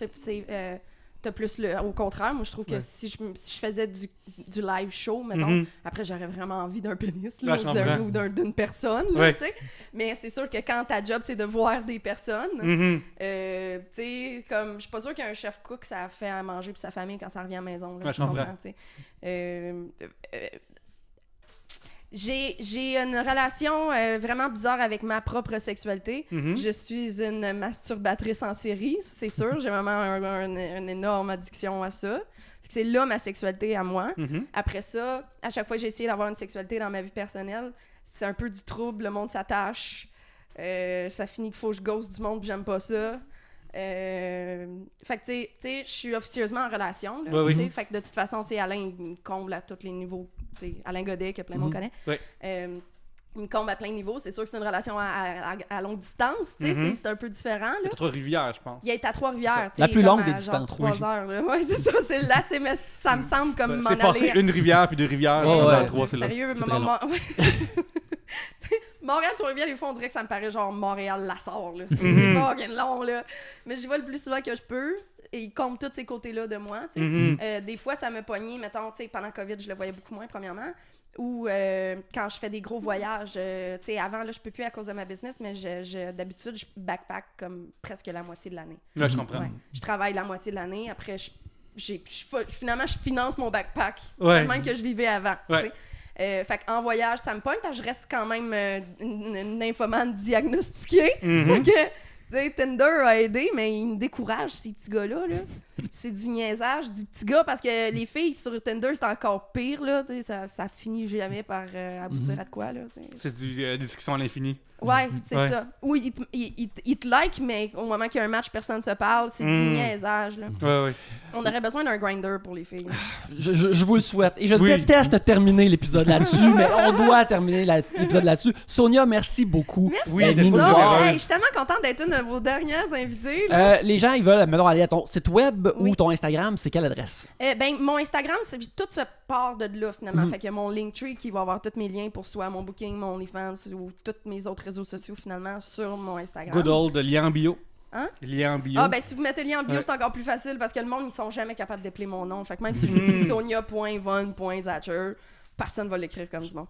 t'as plus au contraire, moi je trouve que Ouais. si je faisais du live show, mettons, après j'aurais vraiment envie d'un pénis là, Ouais, je comprends. ou d'une personne, là, Ouais. tu sais. Mais c'est sûr que quand ta job c'est de voir des personnes, Mhm. tu sais, comme je suis pas sûre qu'un chef cook ça fait à manger pour sa famille quand ça revient à la maison, là, Ouais, tu je comprends. comprends, tu sais. J'ai une relation vraiment bizarre avec ma propre sexualité. Mhm. Je suis une masturbatrice en série, c'est sûr. J'ai vraiment une énorme addiction à ça. Fait que c'est là ma sexualité à moi. Mhm. Après ça, à chaque fois que j'ai essayé d'avoir une sexualité dans ma vie personnelle, c'est un peu du trouble, le monde s'attache. Ça finit qu'il faut que je ghost du monde, puis j'aime pas ça. Fait que, tu sais, je suis officieusement en relation. Là, Ouais, oui. tu sais. Fait que de toute façon, tu sais, Alain, il me comble à tous les niveaux. Tu sais, Alain Godet, que plein de monde connaît. Ouais. Il me comble à plein de niveaux. C'est sûr que c'est une relation à longue distance. Tu sais, c'est un peu différent. Là. T'as Trois-Rivières, je pense. Il est à Trois-Rivières. tu sais, La plus comme longue à des genre distances, 3 oui. heures. Là. Ouais, c'est ça. C'est là, ça me semble comme m'en C'est passé aller. une rivière, puis deux rivières, Ouais, puis ouais. trois, c'est là. Sérieux, C'est très long. Montréal, Trois-Rivières, des fois, on dirait que ça me paraît genre Montréal-Lassar, là. C'est pas bien long, là. Mais j'y vais le plus souvent que je peux. Et il compte tous ces côtés-là de moi, tu sais. Mhm. Des fois, ça me pognait, mettons, tu sais, pendant COVID, je le voyais beaucoup moins, premièrement. Ou quand je fais des gros voyages, tu sais, avant, là, je peux plus à cause de ma business, mais d'habitude, je backpack comme presque la moitié de l'année. Ouais, je comprends. Ouais. Je travaille la moitié de l'année, après, finalement, je finance mon backpack. Ouais. C'est le même que je vivais avant, Ouais. tu sais. Fait qu'en voyage, ça me pogne parce que je reste quand même une nymphomane diagnostiquée. Mhm. Fait que Tu sais, Tinder a aidé, mais il me décourage, ces petits gars-là. Là. C'est du niaisage, du petit gars, parce que les filles sur Tinder, c'est encore pire. Là, tu sais, ça finit jamais par aboutir à de quoi. Là, tu sais. C'est du discussion à l'infini. Ouais, c'est Ouais. ça. Oui, il te like, mais au moment qu'il y a un match, personne ne se parle. C'est du niaisage. Là. Ouais. On aurait besoin d'un grinder pour les filles. Je vous le souhaite. Et je Oui. déteste terminer l'épisode là-dessus, mais on doit terminer l'épisode là-dessus. Sonia, merci beaucoup. Merci. Oui, d'être des venue fois, nous je voir. rêveuse. Hey, je suis tellement contente d'être une de vos dernières invitées. Là. Les gens, ils veulent, mettons, aller à ton site web Oui. ou ton Instagram, c'est quelle adresse? Mon Instagram, tout se part de là, finalement. Fait que mon Linktree qui va avoir tous mes liens pour soit mon booking, mon OnlyFans ou tous mes autres réseaux sociaux, finalement, sur mon Instagram. Good old lien en bio. Hein? Lien en bio. Ah, ben si vous mettez le lien en bio, Ouais. c'est encore plus facile parce que le monde, ils sont jamais capables d'épeler mon nom. Fait que même si je vous dis sonia.von.zatcher, personne va l'écrire comme du monde.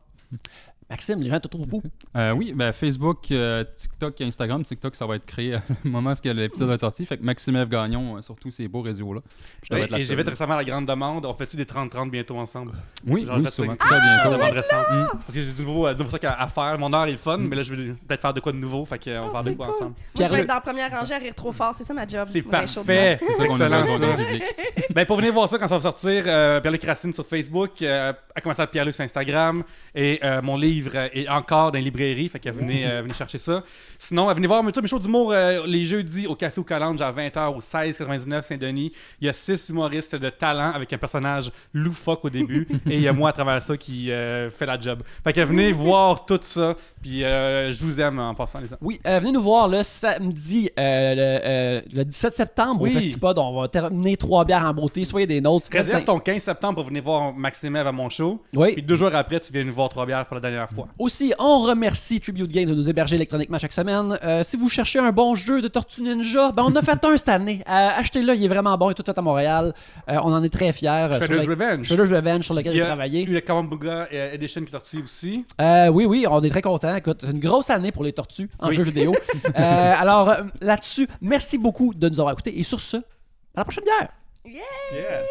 Maxime, les gens te trouvent où? Oui, ben Facebook, TikTok et Instagram. TikTok, ça va être créé au moment où l'épisode va être sorti. Fait que Maxime F. Gagnon sur tous ces beaux réseaux-là. Je devrais Ouais, être la et j'ai seule. fait récemment la grande demande. On fait-tu des 30-30 bientôt ensemble? Oui, J'en oui, fait souvent. ça. Très bientôt. Je m'adresse ensemble. Parce que j'ai du nouveau truc à faire. Mon heure est le fun, mais là, je vais peut-être faire de quoi de nouveau. Fait qu'on va faire de c'est quoi cool. ensemble. Moi, je Pierre-Luc. vais être dans la première rangée à rire trop fort. C'est ça ma job. C'est Moi, dans les shows de parfait. C'est ça qu'on a Excellent, besoin ça. du public. Ben, pour venir voir ça quand ça va sortir, Pierre-Luc Racine sur Facebook, à commencer à Pierre-Luc sur Instagram, et mon livre est encore dans les librairies, fait que venez chercher ça. Sinon, venez voir mes shows d'humour les jeudis au Café au Calange à 20h au 1699 Saint-Denis. Il y a 6 humoristes de talent avec un personnage loufoque au début, et il y a moi à travers ça qui fait la job. Fait que venez voir tout ça, puis je vous aime en passant les gens. Oui, venez nous voir le samedi, le 17 septembre Oui. au Festipod. On va terminer 3 bières en beauté. Soyez des nôtres. Réserve ton 15 septembre pour venir voir Maxime Eve à mon show. Oui. Puis 2 jours après, tu viens nous voir 3 bières pour la dernière fois. Aussi, on remercie Tribute Game de nous héberger électroniquement chaque semaine. Si vous cherchez un bon jeu de Tortue Ninja, ben on a fait un cette année. Achetez-le, il est vraiment bon. Il est tout fait à Montréal. On en est très fiers. Shredder's Revenge. Shredder's Revenge, sur lequel Il y j'ai a travaillé. eu le Kawabuga Edition qui est sorti aussi. Oui, on est très contents. Écoute, c'est une grosse année pour les tortues en Oui. jeu vidéo. Alors, là-dessus, merci beaucoup de nous avoir écoutés. Et sur ce, à la prochaine bière! Yes!